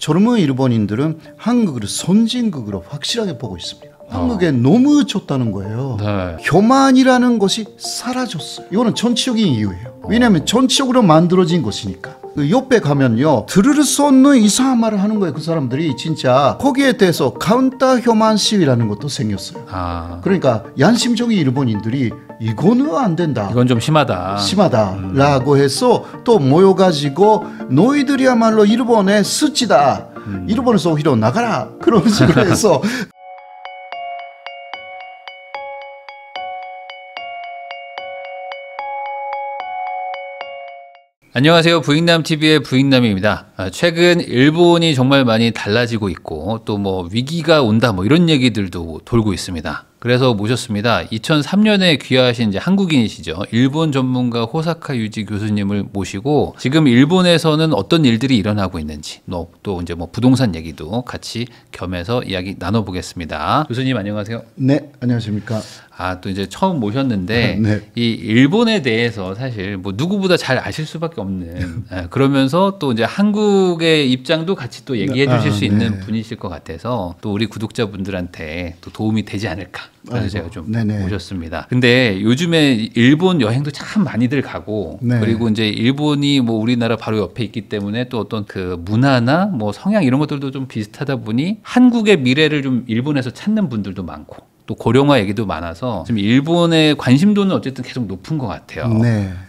젊은 일본인들은 한국을 선진국으로 확실하게 보고 있습니다. 한국에 너무 좋다는 거예요. 네. 교만이라는 것이 사라졌어요. 이거는 전체적인 이유예요. 왜냐하면 전체적으로 만들어진 것이니까. 그 옆에 가면요, 들을 수 없는 이상한 말을 하는 거예요. 그 사람들이 진짜. 거기에 대해서 카운터 교만 시위라는 것도 생겼어요. 그러니까 양심적인 일본인들이 이거는 안 된다, 이건 좀 심하다 라고 해서 또 모여가지고 너희들이야말로 일본의 수치다, 일본에서 오히려 나가라, 그런 식으로 해서 안녕하세요. 부익남TV의 부익남입니다. 최근 일본이 정말 많이 달라지고 있고 또 뭐 위기가 온다 뭐 이런 얘기들도 돌고 있습니다. 그래서 모셨습니다. 2003년에 귀화하신 이제 한국인이시죠. 일본 전문가 호사카 유지 교수님을 모시고 지금 일본에서는 어떤 일들이 일어나고 있는지 또 이제 뭐 부동산 얘기도 같이 겸해서 이야기 나눠보겠습니다. 교수님 안녕하세요. 네, 안녕하십니까. 또 이제 처음 모셨는데 네. 이 일본에 대해서 사실 뭐 누구보다 잘 아실 수밖에 없는 그러면서 또 이제 한국의 입장도 같이 또 얘기해 주실 수 있는 분이실 것 같아서 또 우리 구독자분들한테 또 도움이 되지 않을까. 그래서 제가 좀 모셨습니다. 근데 요즘에 일본 여행도 참 많이들 가고 그리고 이제 일본이 뭐 우리나라 바로 옆에 있기 때문에 또 어떤 그 문화나 뭐 성향 이런 것들도 좀 비슷하다 보니 한국의 미래를 좀 일본에서 찾는 분들도 많고 또 고령화 얘기도 많아서 지금 일본의 관심도는 어쨌든 계속 높은 것 같아요.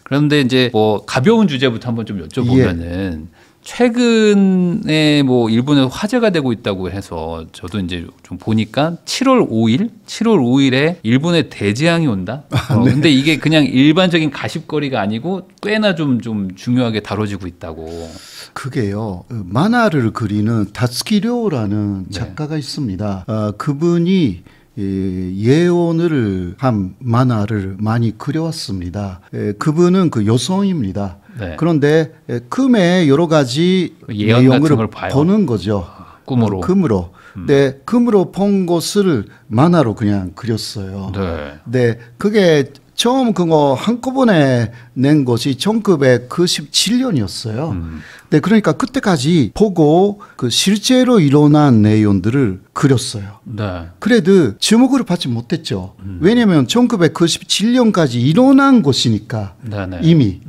그런데 이제 뭐 가벼운 주제부터 한번 좀 여쭤보면은 최근에 뭐 일본에서 화제가 되고 있다고 해서 저도 이제 좀 보니까 7월 5일에 일본에 대재앙이 온다. 근데 이게 그냥 일반적인 가십거리가 아니고 꽤나 좀 중요하게 다뤄지고 있다고. 그게요, 만화를 그리는 다츠키료라는 작가가 있습니다. 그분이 예언을 한 만화를 많이 그려왔습니다. 그분은 그 여성입니다. 그런데 꿈에 여러 가지 내용을 보는 거죠. 꿈으로. 네, 꿈으로 본 것을 만화로 그냥 그렸어요. 네, 그게 처음 그거 한꺼번에 낸 것이 1997년이었어요. 네, 그러니까 그때까지 보고 그 실제로 일어난 내용들을 그렸어요. 그래도 주목을 받지 못했죠. 왜냐하면 1997년까지 일어난 것이니까 이미.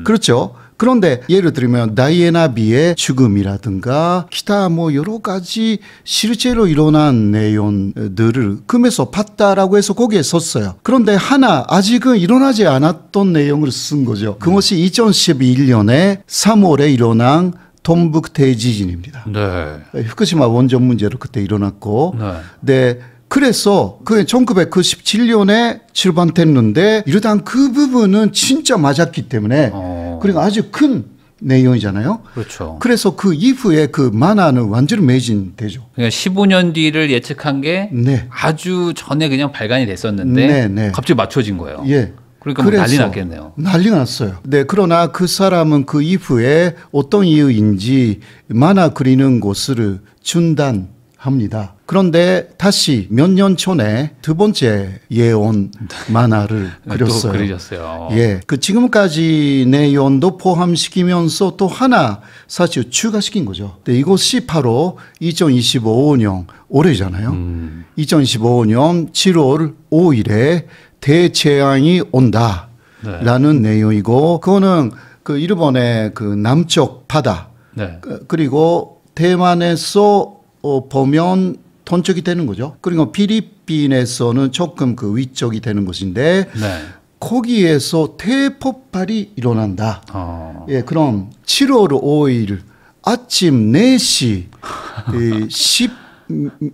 그렇죠. 그런데 예를 들면 다이애나비의 죽음이라든가 기타 뭐 여러 가지 실제로 일어난 내용들을 꿈에서 봤다라고 해서 거기에 썼어요. 그런데 하나 아직은 일어나지 않았던 내용을 쓴 거죠. 그것이 2011년에 3월에 일어난 동북 대지진입니다. 후쿠시마 원전 문제로 그때 일어났고, 그래서 그 1997년에 출판됐는데 일단 그 부분은 진짜 맞았기 때문에 그리고 아주 큰 내용이잖아요. 그렇죠. 그래서 그 이후에 그 만화는 완전히 매진되죠. 그러니까 15년 뒤를 예측한 게 아주 전에 그냥 발간이 됐었는데 갑자기 맞춰진 거예요. 그러니까 뭐 난리 났겠네요. 난리가 났어요. 네, 그러나 그 사람은 그 이후에 어떤 이유인지 만화 그리는 것을 중단합니다. 그런데 다시 몇 년 전에 두 번째 예언 만화를 그렸어요. 또 그리셨어요. 그 지금까지 내용도 포함시키면서 또 하나 사실 추가시킨 거죠. 이것이 바로 2025년 올해잖아요. 2025년 7월 5일에 대재앙이 온다라는 내용이고, 그거는 그 일본의 그 남쪽 바다 그리고 대만에서 보면 동쪽이 되는 거죠. 그리고 필리핀에서는 조금 그 위쪽이 되는 것인데 거기에서 대폭발이 일어난다. 그럼 7월 5일 아침 4시 10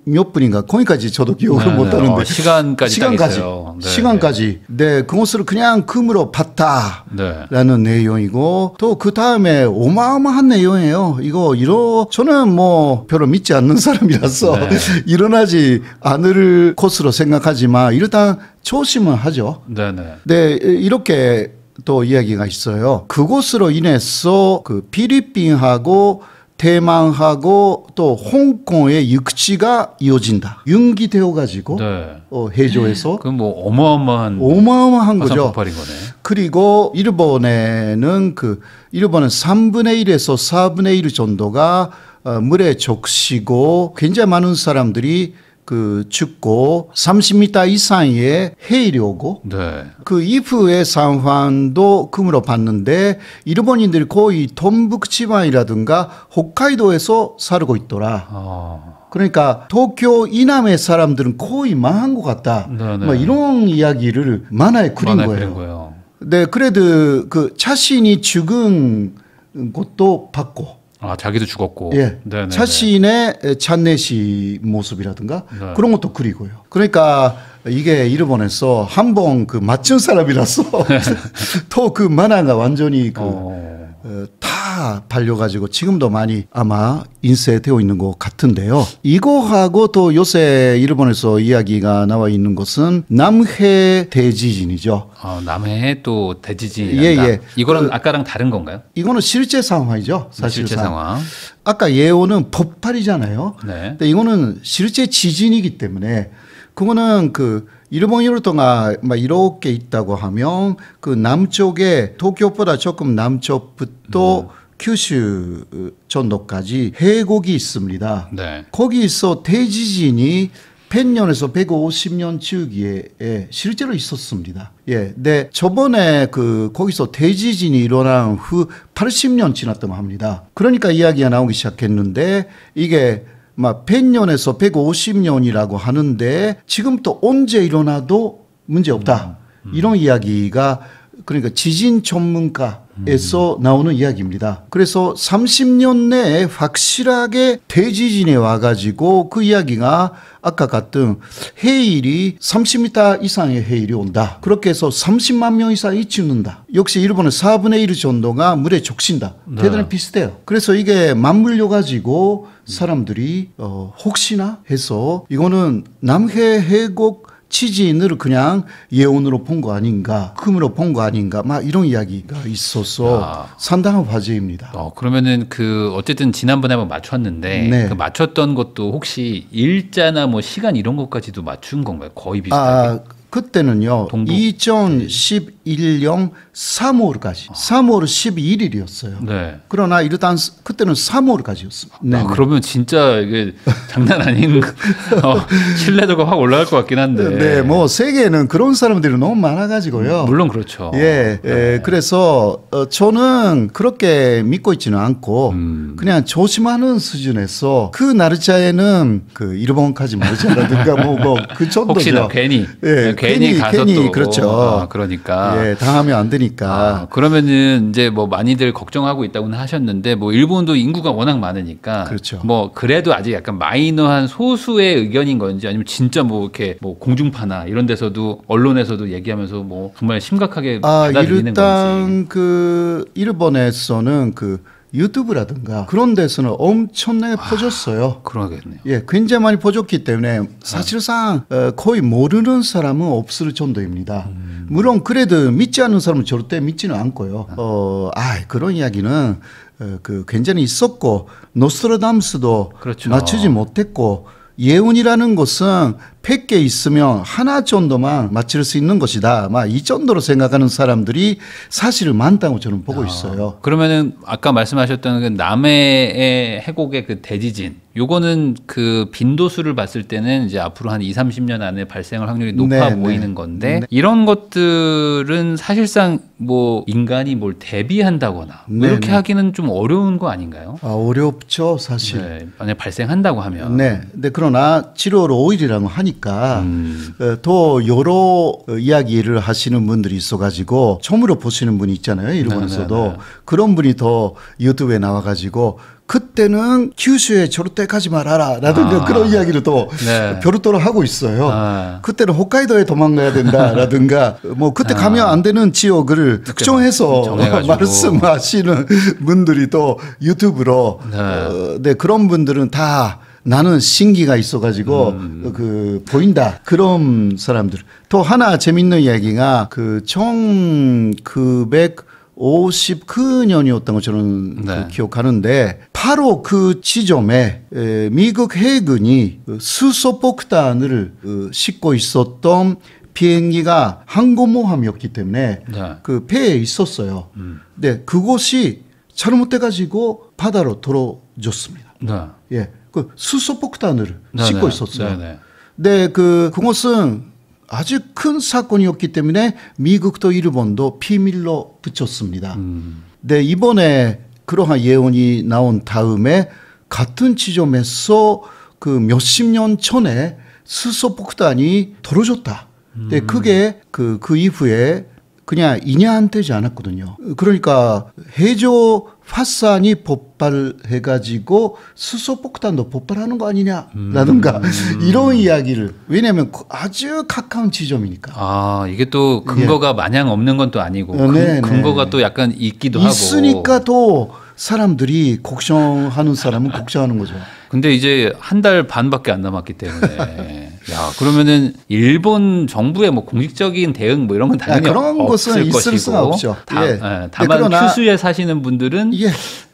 몇 분인가 거기까지 저도 기억을 못하는데 시간까지 그것을 그냥 금으로 봤다라는 내용이고, 또 그 다음에 어마어마한 내용이에요. 저는 뭐 별로 믿지 않는 사람이라서 일어나지 않을 것으로 생각하지만 일단 조심은 하죠. 이렇게 또 이야기가 있어요. 그것으로 인해서 그 필리핀하고 대만하고 또 홍콩의 육지가 이어진다. 융기되어 가지고 해저에서 그럼 뭐 어마어마한 거죠. 폭발인 거네. 그리고 일본은 3분의 1에서 4분의 1 정도가 물에 적시고 굉장히 많은 사람들이 그 죽고 30m 이상의 해일이 오고 네. 그 이후의 상황도 금으로 봤는데 일본인들이 거의 동북 지방이라든가 홋카이도에서 살고 있더라. 그러니까 도쿄 이남의 사람들은 거의 망한 것 같다. 뭐 이런 이야기를 만화에 그린 거예요. 네, 그래도 그 자신이 죽은 것도 봤고. 아, 자기도 죽었고. 예. 네네네. 자신의 찬내시 모습이라든가 네. 그런 것도 그리고요. 그러니까 이게 일본에서 한번 그 맞춘 사람이라서 또 그 만화가 완전히 다 발려가지고 지금도 많이 아마 인쇄되어 있는 것 같은데요. 이거하고 또 요새 일본에서 이야기가 나와 있는 것은 남해 대지진이죠. 남해에 또 대지진이 예, 난다. 예. 이거는 아까랑 다른 건가요? 이거는 실제 상황이죠. 사실상. 실제 상황. 아까 예오는 폭발이잖아요. 네. 근데 이거는 실제 지진이기 때문에 그거는 그 일본 열도가 막 이렇게 있다고 하면 그 남쪽에 도쿄보다 조금 남쪽부터 규슈 전도까지 해곡이 있습니다. 네. 거기서 대지진이 100년에서 150년 주기에 실제로 있었습니다. 예. 근데 저번에 그 거기서 대지진이 일어난 후 80년 지났다고 합니다. 그러니까 이야기가 나오기 시작했는데 이게 막 100년에서 150년이라고 하는데 지금 또 언제 일어나도 문제 없다. 이런 이야기가 그러니까 지진 전문가에서 나오는 이야기입니다. 그래서 30년 내에 확실하게 대지진이 와가지고 그 이야기가 아까 같은 해일이 30m 이상의 해일이 온다. 그렇게 해서 30만 명 이상이 죽는다. 역시 일본의 4분의 1 정도가 물에 적신다. 네. 대단히 비슷해요. 그래서 이게 맞물려 가지고 사람들이 혹시나 해서 이거는 남해 해곡 지진을 그냥 예언으로 본 거 아닌가, 금으로 본 거 아닌가, 막 이런 이야기가 있어서 상당한 화제입니다. 그러면은 그 어쨌든 지난번에 한번 맞췄는데 네. 그 맞췄던 것도 혹시 일자나 뭐 시간 이런 것까지도 맞춘 건가요? 거의 비슷하게. 그때는요. 2011년 3월까지. 3월 11일이었어요. 네. 그러나 일단 그때는 3월까지였습니다. 네. 그러면 진짜 이게 장난 아닌 신뢰도가 확 올라갈 것 같긴 한데. 네, 뭐 세계에는 그런 사람들이 너무 많아가지고요. 물론 그렇죠. 예, 네. 그래서 저는 그렇게 믿고 있지는 않고 그냥 조심하는 수준에서 그 날짜에는 그 일본까지 말자라든가 뭐 그 정도죠. 혹시나 괜히. 예. 괜히 가서 또 그렇죠. 그러니까 예, 당하면 안 되니까. 그러면은 이제 뭐 많이들 걱정하고 있다고는 하셨는데 뭐 일본도 인구가 워낙 많으니까 그렇죠. 뭐 그래도 아직 약간 마이너한 소수의 의견인 건지 아니면 진짜 뭐 이렇게 뭐 공중파나 이런 데서도 언론에서도 얘기하면서 뭐 정말 심각하게 받아들이는 일단 건지. 그 일본에서는 그 유튜브라든가 그런 데서는 엄청나게 퍼졌어요. 그러겠네요. 예, 굉장히 많이 퍼졌기 때문에 사실상 거의 모르는 사람은 없을 정도입니다. 물론 그래도 믿지 않는 사람은 절대 믿지는 않고요. 그런 이야기는 그 굉장히 있었고 노스트라다무스도 그렇죠. 맞추지 못했고 예언이라는 것은 100개 있으면 하나 정도만 맞출 수 있는 것이다. 막 이 정도로 생각하는 사람들이 사실은 많다고 저는 보고 있어요. 그러면은 아까 말씀하셨던 그 남해의 해곡의 그 대지진, 요거는 그 빈도수를 봤을 때는 이제 앞으로 한 20-30년 안에 발생할 확률이 높아 보이는 건데 이런 것들은 사실상 뭐 인간이 뭘 대비한다거나 이렇게 하기는 좀 어려운 거 아닌가요? 어렵죠, 사실. 네, 만약 발생한다고 하면. 네. 근데 그러나 7월 5일이라고 하니까 더 여러 이야기를 하시는 분들이 있어가지고 처음으로 보시는 분이 있잖아요. 일본에서도. 네네네. 그런 분이 더 유튜브에 나와가지고 그때는 규슈에 절대 가지 말아라 라든가 그런 이야기를 또 벼르도록 하고 있어요. 그때는 홋카이도에 도망가야 된다라든가 뭐 그때 가면 안 되는 지역을 특정해서 말씀하시는 분들이 또 유튜브로 그런 분들은 다 나는 신기가 있어가지고 그 보인다 그런 사람들. 또 하나 재밌는 이야기가 그 1959년이었던 거 저는 기억하는데 바로 그 지점에 미국 해군이 수소폭탄을 싣고 있었던 비행기가 항공모함이었기 때문에 그 배에 있었어요. 근데 그곳이 잘못돼가지고 바다로 떨어졌습니다. 네. 예, 그 수소폭탄을 싣고 있었어요. 네네. 네, 그것은 아주 큰 사건이었기 때문에 미국도 일본도 비밀로 붙였습니다. 네, 이번에 그러한 예언이 나온 다음에 같은 지점에서 그 몇십 년 전에 수소폭탄이 떨어졌다. 네, 그게 그 이후에 그냥 인연 안 되지 않았거든요. 그러니까 해저 화산이 폭발해가지고 수소폭탄도 폭발하는 거 아니냐라든가 이런 이야기를, 왜냐하면 아주 가까운 지점이니까. 아, 이게 또 근거가 마냥 없는 건 또 아니고 근거가 또 약간 있기도 있으니까 하고. 또 사람들이 걱정하는 사람은 걱정하는 거죠. 근데 이제 한 달 반밖에 안 남았기 때문에 야, 그러면은 일본 정부의 뭐 공식적인 대응 뭐 이런 건 당연히 그런 없을 것은 있을 것이고 수가 없죠. 다만 큐슈에 사시는 분들은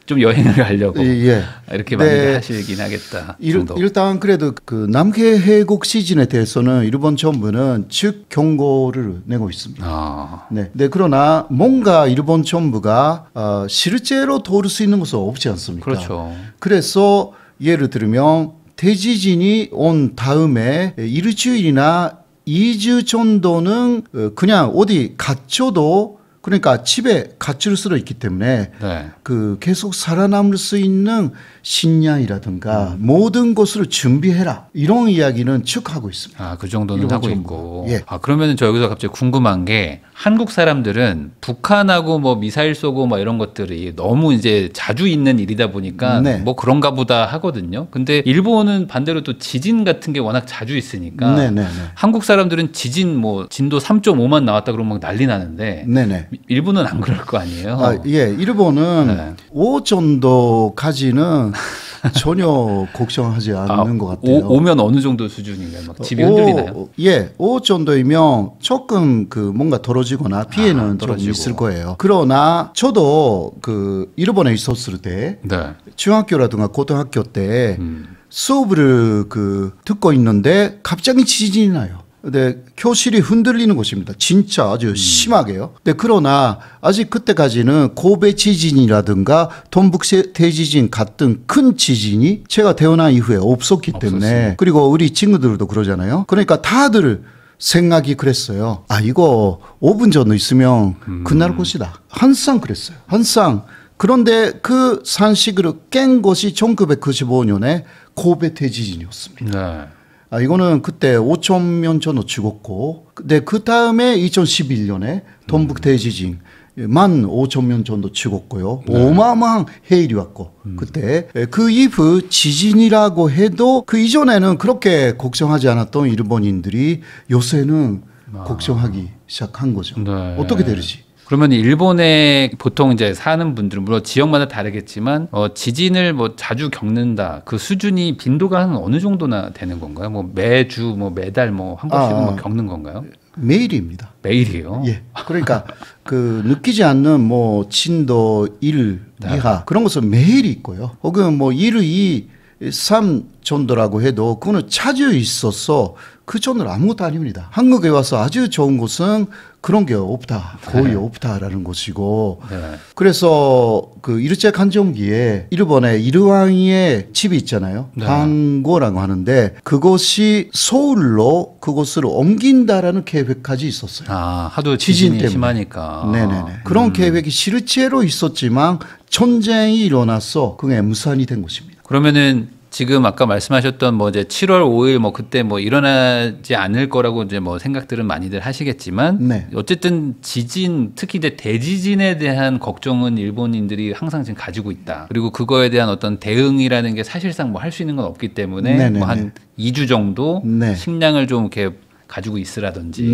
좀 여행을 가려고 이렇게 많이 하시긴 하겠다. 일단 그래도 그 남해 해국 시즌에 대해서는 일본 정부는 즉 경고를 내고 있습니다. 네, 그러나 뭔가 일본 정부가 실제로 도울 수 있는 것은 없지 않습니까? 그렇죠. 그래서 예를 들면 대지진이 온 다음에 일주일이나 2주 정도는 그냥 어디 갇혀도, 그러니까 집에 갇힐 수도 있기 때문에 그 계속 살아남을 수 있는 식량이라든가 모든 것을 준비해라, 이런 이야기는 쭉 하고 있습니다. 아, 그 정도는 하고 있고. 예. 아, 그러면은 저 여기서 갑자기 궁금한 게, 한국 사람들은 북한하고 뭐 미사일 쏘고 뭐 이런 것들이 너무 이제 자주 있는 일이다 보니까 뭐 그런가 보다 하거든요. 근데 일본은 반대로 또 지진 같은 게 워낙 자주 있으니까 한국 사람들은 지진 뭐 진도 3.5만 나왔다 그러면 막 난리 나는데 일본은 안 그럴 거 아니에요. 일본은 5 정도까지는 전혀 걱정하지 않는 것 같아요. 오면 어느 정도 수준인가요? 막 집이 흔들리나요? 5 정도이면 조금 그 뭔가 떨어지거나 피해는 좀 있을 거예요. 그러나 저도 그 일본에 있었을 때 중학교라든가 고등학교 때 수업을 그 듣고 있는데 갑자기 지진이 나요. 근데 교실이 흔들리는 곳입니다. 진짜 아주 심하게요. 근데 그러나 아직 그때까지는 고베 지진이라든가 동북 대지진 같은 큰 지진이 제가 태어난 이후에 없었기 때문에, 그리고 우리 친구들도 그러잖아요. 그러니까 다들 생각이 그랬어요. 아, 이거 5분 정도 있으면 끝날 것이다. 항상 그랬어요. 항상. 그런데 그 산식을 깬 것이 1995년에 고베 대지진이었습니다. 이거는 그때 5천 명 정도 죽었고, 근데 그 다음에 2011년에 동북 대지진 15,000명 정도 죽었고요. 어마어마한 해일이 왔고, 그때 그 이후 지진이라고 해도 그 이전에는 그렇게 걱정하지 않았던 일본인들이 요새는 걱정하기 시작한 거죠. 어떻게 되는지. 그러면 일본에 보통 이제 사는 분들은 물론 지역마다 다르겠지만 지진을 뭐 자주 겪는다, 그 수준이 빈도가 한 어느 정도나 되는 건가요? 뭐 매주 뭐 매달 뭐 한 번씩은 뭐 겪는 건가요? 매일입니다. 매일이요? 예. 그러니까 그 느끼지 않는 뭐 진도 1 이하 그런 것은 매일 있고요. 혹은 뭐 1, 2, 3 정도라고 해도 그거는 자주 있어서 그 정도는 아무것도 아닙니다. 한국에 와서 아주 좋은 것은 그런 게 없다, 거의 없다라는 것이고, 그래서 그 일제 강점기에 일본에 이르왕이의 집이 있잖아요. 방고라고 하는데 그것이 서울로 그것을 옮긴다라는 계획까지 있었어요. 아, 하도 지진이 심하니까. 그런 계획이 실제로 있었지만 전쟁이 일어나서 그게 무산이 된 것입니다. 그러면은 지금 아까 말씀하셨던 뭐 이제 7월 5일 뭐 그때 뭐 일어나지 않을 거라고 이제 뭐 생각들은 많이들 하시겠지만 어쨌든 지진, 특히 이제 대지진에 대한 걱정은 일본인들이 항상 지금 가지고 있다. 그리고 그거에 대한 어떤 대응이라는 게 사실상 뭐 할 수 있는 건 없기 때문에 뭐 한 2주 정도 식량을 좀 이렇게 가지고 있으라든지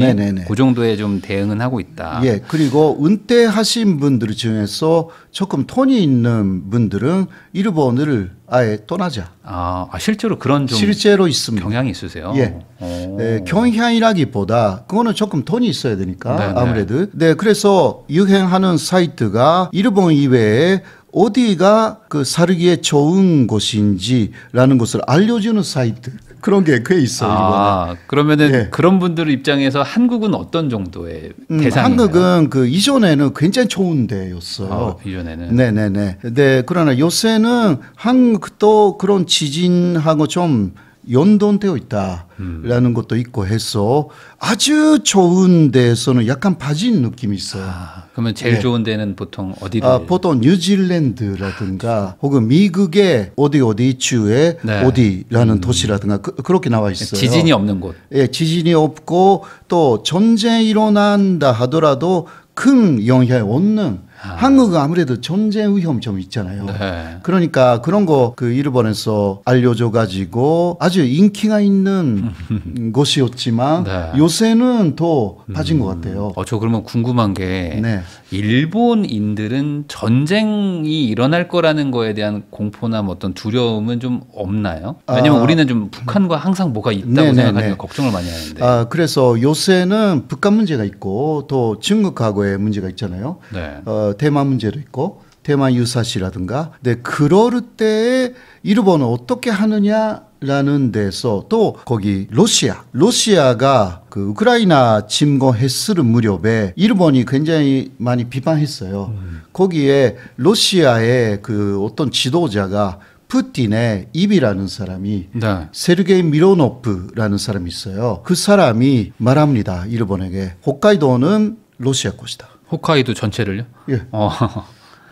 그 정도의 좀 대응은 하고 있다. 예, 그리고 은퇴하신 분들 중에서 조금 돈이 있는 분들은 일본을 아예 떠나자. 아, 실제로 그런 좀 실제로 있습니다. 경향이 있으세요? 예. 경향이라기보다 그거는 조금 돈이 있어야 되니까 아무래도. 그래서 유행하는 사이트가 일본 이외에 어디가 그 살기에 좋은 곳인지라는 것을 알려주는 사이트 그런 게 꽤 있어요. 아, 그러면은 그런 분들 입장에서 한국은 어떤 정도의 대상인가요? 한국은 그 이전에는 굉장히 좋은 데였어요. 이전에는. 네네네. 네, 그러나 요새는 한국도 그런 지진하고 좀 연동되어 있다라는 것도 있고 해서 아주 좋은 데에서는 약간 빠진 느낌이 있어요. 그러면 제일 좋은 데는 보통 어디를? 보통 뉴질랜드라든가 혹은 미국의 어디 주에 어디라는 도시라든가 그렇게 나와 있어요. 지진이 없는 곳. 예, 지진이 없고 또 전쟁이 일어난다 하더라도 큰 영향이 없는 한국은 아무래도 전쟁 위험 좀 있잖아요. 네. 그러니까 그런 거 그 일본에서 알려줘 가지고 아주 인기가 있는 곳이었지만 요새는 더 빠진 것 같아요. 저 그러면 궁금한 게 일본인들은 전쟁이 일어날 거라는 거에 대한 공포나 뭐 어떤 두려움은 좀 없나요? 왜냐면 우리는 좀 북한과 항상 뭐가 있다고 생각하니까 걱정을 많이 하는데. 그래서 요새는 북한 문제가 있고 또 중국하고의 문제가 있잖아요. 대만 문제도 있고 대만 유사시라든가. 네, 그럴 때에 일본은 어떻게 하느냐라는 데서 또 거기 러시아가 그 우크라이나 침공했을 무렵에 일본이 굉장히 많이 비판했어요. 거기에 러시아의 그 어떤 지도자가 푸틴의 입이라는 사람이 세르게이 미로노프라는 사람이 있어요. 그 사람이 말합니다. 일본에게 홋카이도는 러시아 것이다. 홋카이도 전체를요? 예.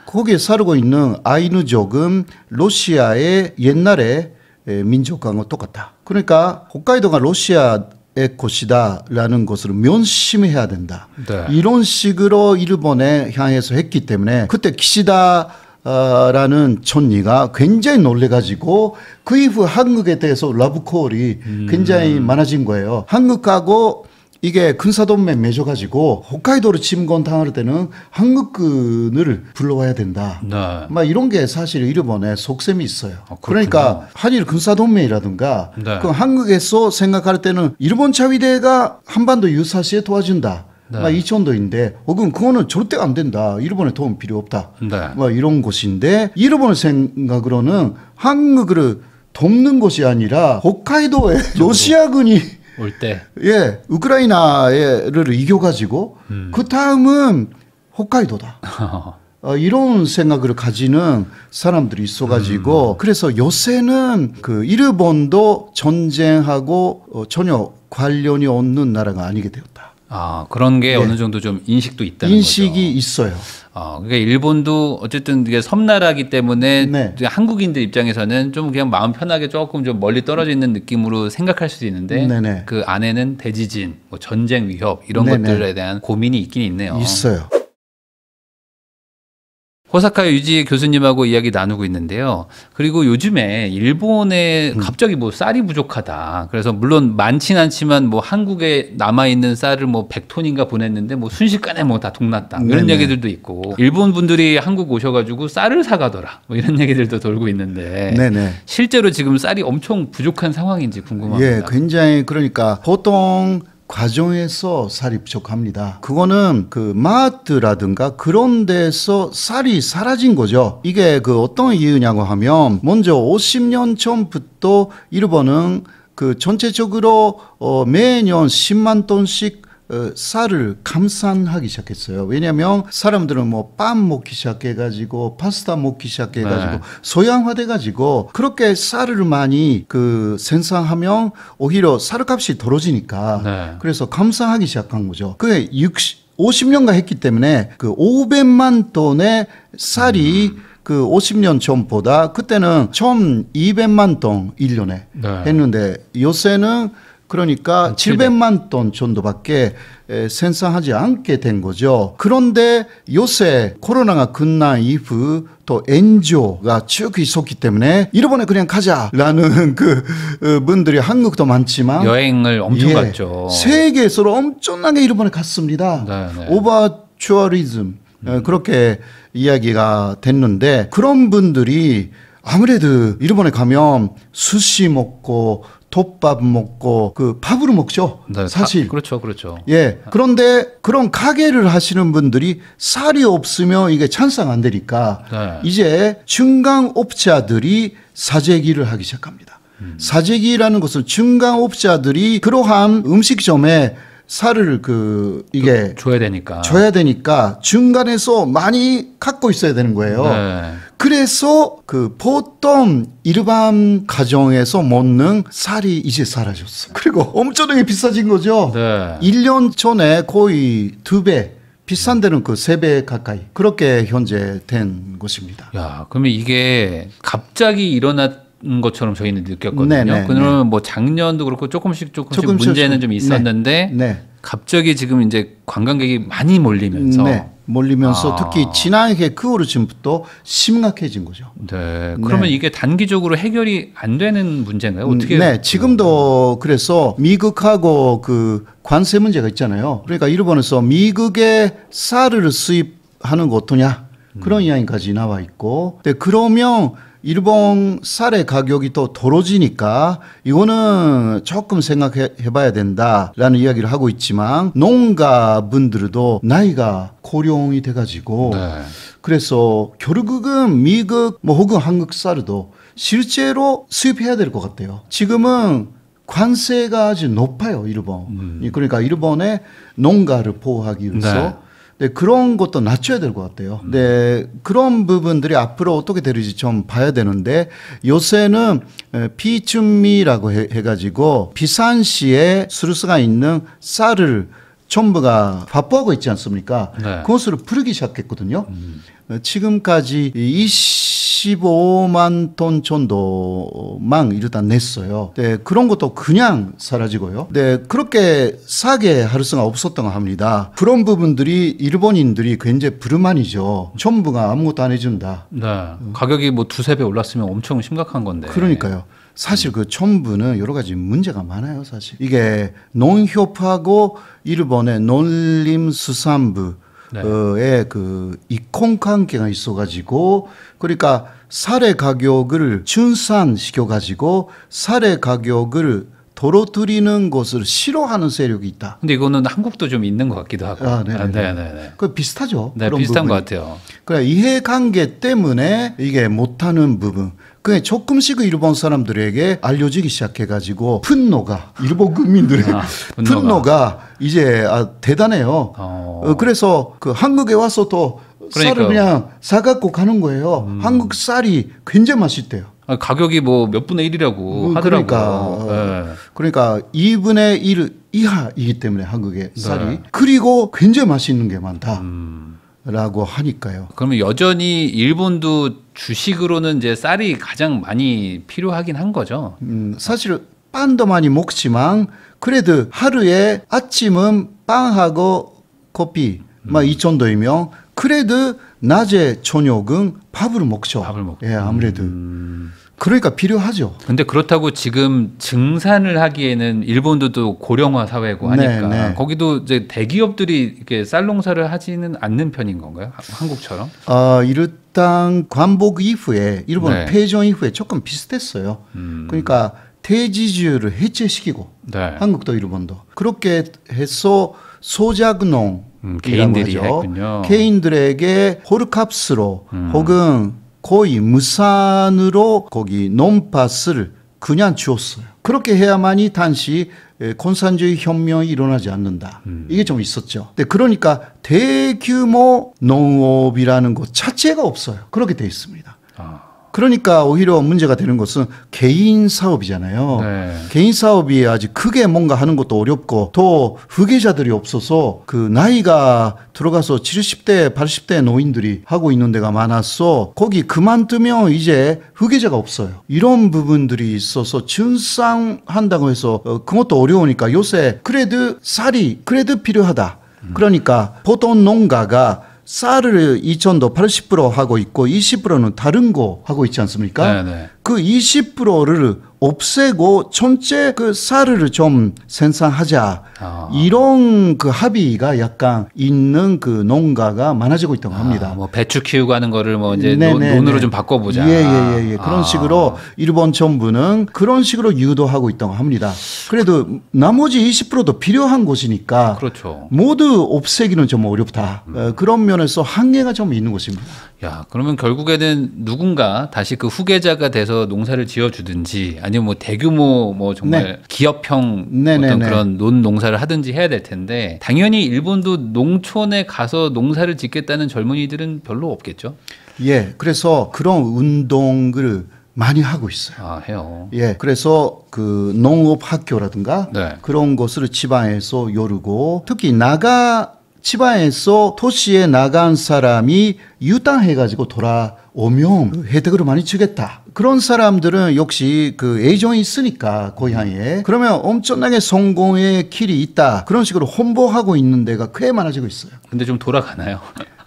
거기에 살고 있는 아이누족은 러시아의 옛날의 민족과는 똑같다. 그러니까 홋카이도가 러시아의 곳이다라는 것을 명심해야 된다. 이런 식으로 일본에 향해서 했기 때문에 그때 기시다 라는 촌리가 굉장히 놀래가지고 그 이후 한국에 대해서 러브콜이 굉장히 많아진 거예요. 한국하고 이게 군사동맹 맺어가지고 홋카이도를 침공당할 때는 한국군을 불러와야 된다. 막 이런 게 사실 일본의 속셈이 있어요. 그러니까 한일 군사동맹이라든가 그 한국에서 생각할 때는 일본 자위대가 한반도 유사시에 도와준다. 이 정도인데 혹은 그거는 절대 안 된다. 일본의 도움 필요 없다. 이런 곳인데 일본의 생각으로는 한국을 돕는 것이 아니라 홋카이도에 러시아군이 올 때, 우크라이나를 이겨가지고 그 다음은 홋카이도다. 이런 생각을 가지는 사람들이 있어가지고 그래서 요새는 그 일본도 전쟁하고 전혀 관련이 없는 나라가 아니게 되었다. 그런 게 어느 정도 좀 인식도 있다는 인식이 거죠. 있어요. 그러니까 일본도 어쨌든 이게 섬나라기 때문에 한국인들 입장에서는 좀 그냥 마음 편하게 조금 좀 멀리 떨어져 있는 느낌으로 생각할 수도 있는데 그 안에는 대지진, 뭐 전쟁 위협 이런 것들에 대한 고민이 있긴 있네요. 있어요. 호사카 유지 교수님하고 이야기 나누고 있는데요. 그리고 요즘에 일본에 갑자기 뭐 쌀이 부족하다. 그래서 물론 많진 않지만 뭐 한국에 남아있는 쌀을 뭐 100톤인가 보냈는데 뭐 순식간에 뭐 다 동났다. 이런 얘기들도 있고 일본 분들이 한국 오셔가지고 쌀을 사가더라. 뭐 이런 얘기들도 돌고 있는데 실제로 지금 쌀이 엄청 부족한 상황인지 궁금합니다. 굉장히 그러니까 보통 과정에서 쌀이 부족합니다. 그거는 그 마트라든가 그런 데서 쌀이 사라진 거죠. 이게 그 어떤 이유냐고 하면 먼저 50년 전부터 일본은 그 전체적으로 매년 10만 톤씩 쌀을 감산하기 시작했어요. 왜냐하면 사람들은 뭐 빵 먹기 시작해가지고 파스타 먹기 시작해가지고 소양화돼가지고 그렇게 쌀을 많이 그 생산하면 오히려 쌀값이 떨어지니까 그래서 감산하기 시작한 거죠. 그게 50년간 했기 때문에 그 500만 톤의 쌀이 그 50년 전보다 그때는 1200만 톤 1년에 했는데 요새는 그러니까 700만 톤 정도밖에 생산하지 않게 된 거죠. 그런데 요새 코로나가 끝난 이후 또 엔조가 쭉 있었기 때문에 일본에 그냥 가자라는 그 분들이 한국도 많지만 여행을 엄청 갔죠. 세계에서 엄청나게 일본에 갔습니다. 오버투어리즘 그렇게 이야기가 됐는데 그런 분들이 아무래도 일본에 가면 스시 먹고 덮밥 먹고 그 밥으로 먹죠. 네, 사실. 그렇죠, 그렇죠. 예. 그런데 그런 가게를 하시는 분들이 쌀이 없으면 이게 찬성 안 되니까 네. 이제 중간업자들이 사재기를 하기 시작합니다. 사재기라는 것은 중간업자들이 그러한 음식점에 쌀을 이게 줘야 되니까 중간에서 많이 갖고 있어야 되는 거예요. 네. 그래서 보통 일반 가정에서 먹는 쌀이 이제 사라졌어. 그리고 엄청나게 비싸진 거죠. 네. 1년 전에 거의 2배. 비싼 데는 3배 가까이. 그렇게 현재 된 것입니다. 야, 그러면 이게 갑자기 일어난 것처럼 저희는 느꼈거든요. 네네, 그러면 뭐 작년도 그렇고 조금씩 문제는 좀 있었는데 네. 갑자기 지금 이제 관광객이 많이 몰리면서 특히 지난해 그 후로 지금부터 심각해진 거죠. 네. 그러면 이게 단기적으로 해결이 안 되는 문제인가요? 어떻게? 네, 지금도 그래서 미국하고 관세 문제가 있잖아요. 그러니까 일본에서 미국의 쌀을 수입하는 거 어떠냐 그런 이야기까지 나와 있고, 네, 그러면 일본 쌀의 가격이 더 떨어지니까 이거는 조금 생각해 봐야 된다라는 이야기를 하고 있지만 농가분들도 나이가 고령이 돼가지고 네. 그래서 결국은 미국 혹은 한국 쌀도 실제로 수입해야 될 것 같아요. 지금은 관세가 아주 높아요, 일본. 그러니까 일본의 농가를 보호하기 위해서. 네. 네, 그런 것도 낮춰야 될 것 같아요. 네, 그런 부분들이 앞으로 어떻게 될지 좀 봐야 되는데 요새는 비준미라고 해가지고 비산시에 수수가 있는 쌀을 정부가 확보하고 있지 않습니까? 네. 그것을 부르기 시작했거든요. 지금까지 25만 톤 정도만 일단 냈어요. 네, 그런 것도 그냥 사라지고요. 네, 그렇게 싸게 할 수가 없었던 거 합니다. 그런 부분들이 일본인들이 굉장히 불만이죠. 정부가 아무것도 안 해준다. 네, 가격이 뭐 2~3배 올랐으면 엄청 심각한 건데. 그러니까요. 사실 정부는 여러 가지 문제가 많아요, 사실. 이게 농협하고 일본의 농림수산부 네. 이권 관계가 있어가지고, 그러니까 쌀의 가격을 준산시켜가지고 쌀의 가격을 떨어뜨리는 것을 싫어하는 세력이 있다. 근데 이거는 한국도 좀 있는 것 같기도 하고. 네네네. 그 비슷하죠. 네, 비슷한 것 같아요. 그래, 이해관계 때문에 이게 못하는 부분. 그게 조금씩 일본 사람들에게 알려지기 시작해가지고 분노가 일본 국민들의 분노가 이제 대단해요. 그래서 하한국에 와서 또 쌀을 그냥 사갖고 가는 거예요. 한국 쌀이 굉장히 맛있대요. 가격이 뭐 몇 분의 1이라고 하더라고요. 그러니까 2분의 1 이하이기 때문에 한국의 쌀이. 네. 그리고 굉장히 맛있는 게 많다. 라고 하니까요. 그러면 여전히 일본도 주식으로는 이제 쌀이 가장 많이 필요하긴 한 거죠. 사실 빵도 많이 먹지만 그래도 하루에 아침은 빵하고 커피 이 정도이면 그래도 낮에 저녁은 밥을 먹죠. 밥을 먹죠. 예, 아무래도. 그러니까 필요하죠. 근데 그렇다고 지금 증산을 하기에는 일본도 또 고령화 사회고 하니까 네. 거기도 이제 대기업들이 이렇게 쌀 농사를 하지는 않는 편인 건가요? 한국처럼? 일단 관복 이후에 일본 네. 패전 이후에 조금 비슷했어요. 그러니까 대지주를 해체시키고 네. 한국도 일본도 그렇게 해서 소작농 개인들이 했군요. 개인들에게 홀값으로 혹은 거의 무산으로 거기 논밭을 그냥 주었어요. 그렇게 해야만이 단시 공산주의 혁명이 일어나지 않는다. 이게 좀 있었죠. 그러니까 대규모 농업이라는 것 자체가 없어요. 그렇게 돼 있습니다. 그러니까 오히려 문제가 되는 것은 개인 사업이잖아요. 네. 개인 사업이 아직 크게 뭔가 하는 것도 어렵고 또 후계자들이 없어서 나이가 들어가서 70대, 80대 노인들이 하고 있는 데가 많아서 거기 그만두면 이제 후계자가 없어요. 이런 부분들이 있어서 증상한다고 해서 그것도 어려우니까 요새 그래도 쌀이 그래도 필요하다. 그러니까 보통 농가가 쌀을 2천도 80% 하고 있고 20%는 다른 거 하고 있지 않습니까? 네네. 그 20%를 없애고 전체 그 쌀을 좀 생산하자. 이런 그 합의가 약간 있는 그 농가가 많아지고 있다고 합니다. 뭐 배추 키우고 하는 거를 뭐 이제 논으로 좀 바꿔보자. 예. 그런 식으로 일본 정부는 그런 식으로 유도하고 있다고 합니다. 그래도 나머지 20%도 필요한 곳이니까 그렇죠. 모두 없애기는 좀 어렵다. 그런 면에서 한계가 좀 있는 곳입니다. 야, 그러면 결국에는 누군가 다시 그 후계자가 돼서 농사를 지어주든지 아니면 뭐 대규모 뭐 정말 기업형 어떤 그런 농사를 하든지 해야 될 텐데 당연히 일본도 농촌에 가서 농사를 짓겠다는 젊은이들은 별로 없겠죠. 예, 그래서 그런 운동을 많이 하고 있어요. 해요. 예, 그래서 그 농업 학교라든가 그런 것을 지방에서 요르고 특히 지방에서 도시에 나간 사람이 유당해가지고 돌아오면 혜택을 많이 주겠다. 그런 사람들은 역시 그 애정이 있으니까 고향에 그러면 엄청나게 성공의 길이 있다. 그런 식으로 홍보하고 있는 데가 꽤 많아지고 있어요. 근데 좀 돌아가나요?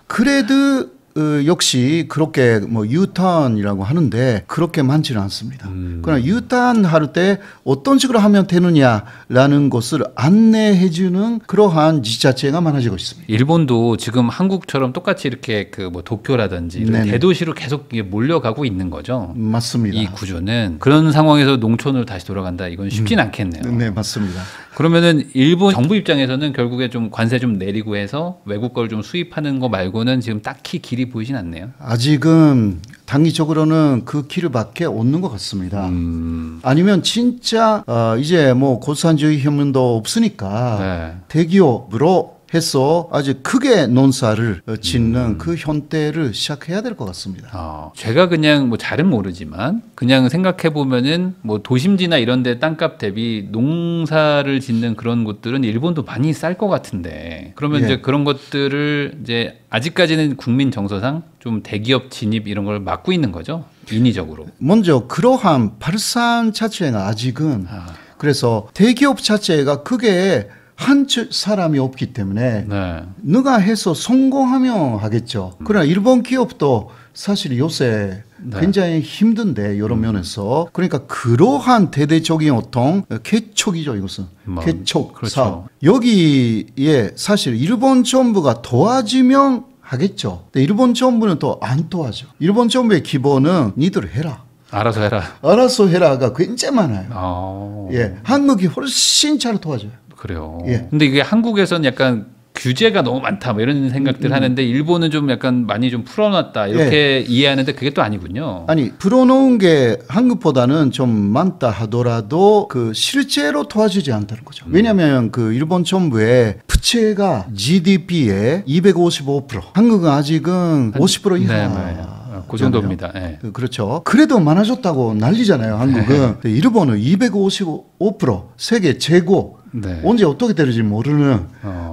그래도 역시 그렇게 뭐 유턴이라고 하는데 그렇게 많지는 않습니다. 그러나 유턴 할 때 어떤 식으로 하면 되느냐라는 것을 안내해주는 그러한 지자체가 많아지고 있습니다. 일본도 지금 한국처럼 똑같이 이렇게 그 뭐 도쿄라든지 이런 대도시로 계속 몰려가고 있는 거죠. 맞습니다. 이 구조는 그런 상황에서 농촌으로 다시 돌아간다. 이건 쉽진 않겠네요. 네, 맞습니다. 그러면은 일본 정부 입장에서는 결국에 좀 관세 좀 내리고 해서 외국 걸 좀 수입하는 거 말고는 지금 딱히 길이 보이진 않네요. 아직은 단기적으로는 그 길밖에 없는 것 같습니다. 아니면 진짜 이제 뭐 고산주의 혐오도 없으니까 대기업으로 해서 아주 크게 논사를 짓는 그 형태를 시작해야 될 것 같습니다. 제가 그냥 뭐 잘은 모르지만 그냥 생각해 보면은 뭐 도심지나 이런데 땅값 대비 농사를 짓는 그런 곳들은 일본도 많이 쌀 것 같은데 그러면 이제 그런 것들을 이제 아직까지는 국민 정서상 좀 대기업 진입 이런 걸 막고 있는 거죠. 인위적으로. 먼저 그러한 발산 자체가 아직은 그래서 대기업 자체가 크게 한 사람이 없기 때문에 누가 해서 성공하면 하겠죠. 그러나 일본 기업도 사실 요새 굉장히 힘든데 여러 면에서 그러니까 그러한 대대적인 어떤 개척이죠. 이것은 개척 사업. 여기에 사실 일본 정부가 도와주면 하겠죠. 근데 일본 정부는 또 안 도와줘. 일본 정부의 기본은 니들 해라. 알아서 해라. 알아서 해라가 굉장히 많아요. 예, 한국이 훨씬 잘 도와줘요. 그래요. 근데 이게 한국에서는 약간 규제가 너무 많다 뭐 이런 생각들 하는데 일본은 좀 약간 많이 좀 풀어놨다 이렇게 이해하는데 그게 또 아니군요. 아니 풀어놓은 게 한국보다는 좀 많다 하더라도 그 실제로 도와주지 않다는 거죠. 왜냐하면 그 일본 정부의 부채가 GDP의 255%, 한국은 아직은 50% 이하. 그 정도입니다. 그렇죠. 그래도 많아졌다고 난리잖아요. 한국은. 일본은 255%, 세계 최고. 언제 어떻게 될지 모르는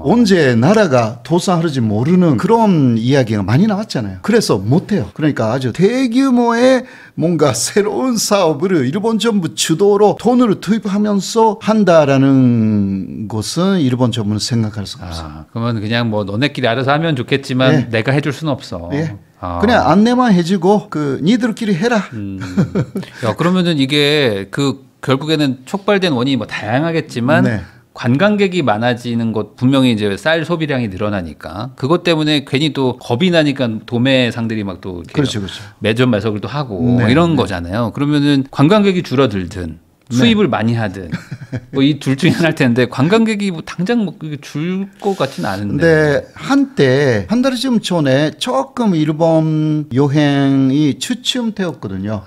언제 나라가 도산할지 모르는 그런 이야기가 많이 나왔잖아요. 그래서 못해요. 그러니까 아주 대규모의 뭔가 새로운 사업을 일본 정부 주도로 돈을 투입하면서 한다라는 것은 일본 정부는 생각할 수가 없어요. 그러면 그냥 뭐 너네끼리 알아서 하면 좋겠지만 내가 해줄 수는 없어. 그냥 안내만 해주고 그 니들끼리 해라. 야, 그러면은 이게 그 결국에는 촉발된 원인이 뭐 다양하겠지만 관광객이 많아지는 것 분명히 이제 쌀 소비량이 늘어나니까 그것 때문에 괜히 또 겁이 나니까 도매상들이 막 또 그렇죠. 매점 매석을 또 하고 이런 거잖아요. 그러면은 관광객이 줄어들든 수입을 많이 하든 뭐 이 둘 중에 하나일 텐데 관광객이 뭐 당장 뭐 줄 것 같지는 않은데. 근데 한때 한 달쯤 전에 조금 일본 여행이 주춤되었거든요.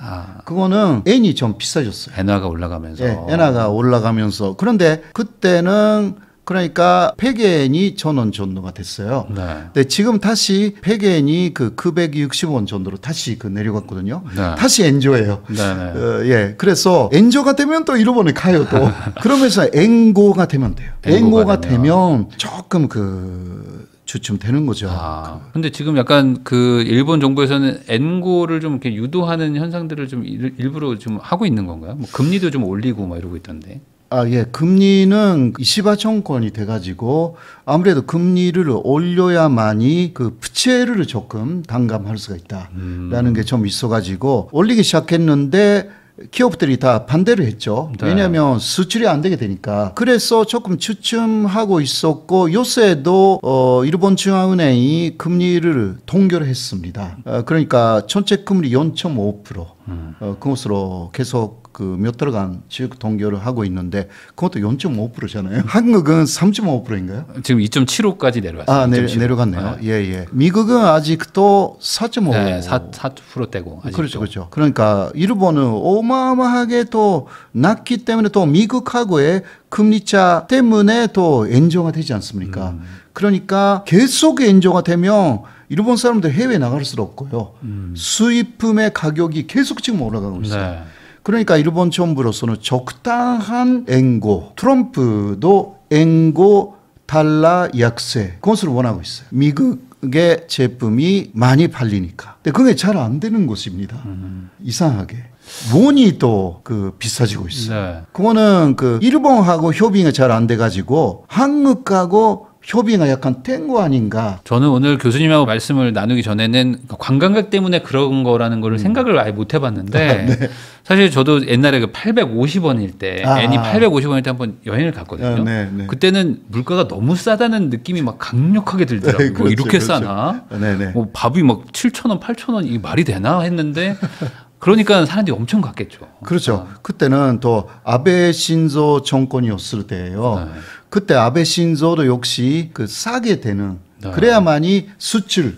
그거는 엔이 좀 비싸졌어요. 엔화가 올라가면서. 엔화가 올라가면서. 그런데 그때는 그러니까 100엔이 1,000원 정도가 됐어요. 근데 지금 다시 100엔이 그 960원 정도로 다시 그 내려갔거든요. 다시 엔조예요. 그래서 엔조가 되면 또 일본에 가요 또. 그러면서 엔고가 되면 돼요. 엔고가 되면 조금 그 주춤 되는 거죠. 근데 지금 약간 그 일본 정부에서는 엔고를 좀 이렇게 유도하는 현상들을 좀 일부러 좀 하고 있는 건가요? 뭐 금리도 좀 올리고 막 이러고 있던데. 예. 금리는 이시바 정권이 돼가지고 아무래도 금리를 올려야만이 그 부채를 조금 단감할 수가 있다라는 게 좀 있어가지고 올리기 시작했는데 기업들이 다 반대를 했죠. 네. 왜냐하면 수출이 안 되게 되니까. 그래서 조금 주춤하고 있었고 요새도 일본 중앙은행이 금리를 동결했습니다. 그러니까 전체 금리 0.5%. 그것으로 계속 그 몇 달간 쭉 동결을 하고 있는데 그것도 0.5%잖아요. 한국은 3.5%인가요? 지금 2.75까지 내려왔어요. 내려갔네요. 네. 예. 미국은 아직도 4.5. 네, 4%대고. 그렇죠, 그렇죠. 그러니까 일본은 어마어마하게 또 낮기 때문에 또 미국하고의 금리차 때문에 또 엔저가 되지 않습니까? 그러니까 계속 엔저가 되면 일본 사람들 해외 나갈 수도 없고요. 수입품의 가격이 계속 지금 올라가고 있어요. 네. 그러니까 일본 정부로서는 적당한 엔고, 트럼프도 엔고 달러 약세 그것을 원하고 있어요. 미국의 제품이 많이 팔리니까. 근데 그게 잘 안 되는 것입니다. 이상하게. 원이 또 그 비싸지고 있어요. 네. 그거는 그 일본하고 협의가 잘 안 돼가지고 한국하고 협의가 약간 뗀 거 아닌가. 저는 오늘 교수님하고 말씀을 나누기 전에는 관광객 때문에 그런 거라는 거를 생각을 아예 못 해봤는데 네. 사실 저도 옛날에 그 850원일 때 N이 850원일 때 한번 여행을 갔거든요. 네. 그때는 물가가 너무 싸다는 느낌이 막 강력하게 들더라고요. 그렇죠, 뭐 이렇게 싸나? 뭐 밥이 막 7,000원, 8,000원 이게 말이 되나 했는데 그러니까 사람들이 엄청 갔겠죠. 그렇죠. 그때는 또 아베 신조 정권이었을 때예요. 네. 그때 아베 신조도 역시 그 싸게 되는 네. 그래야만이 수출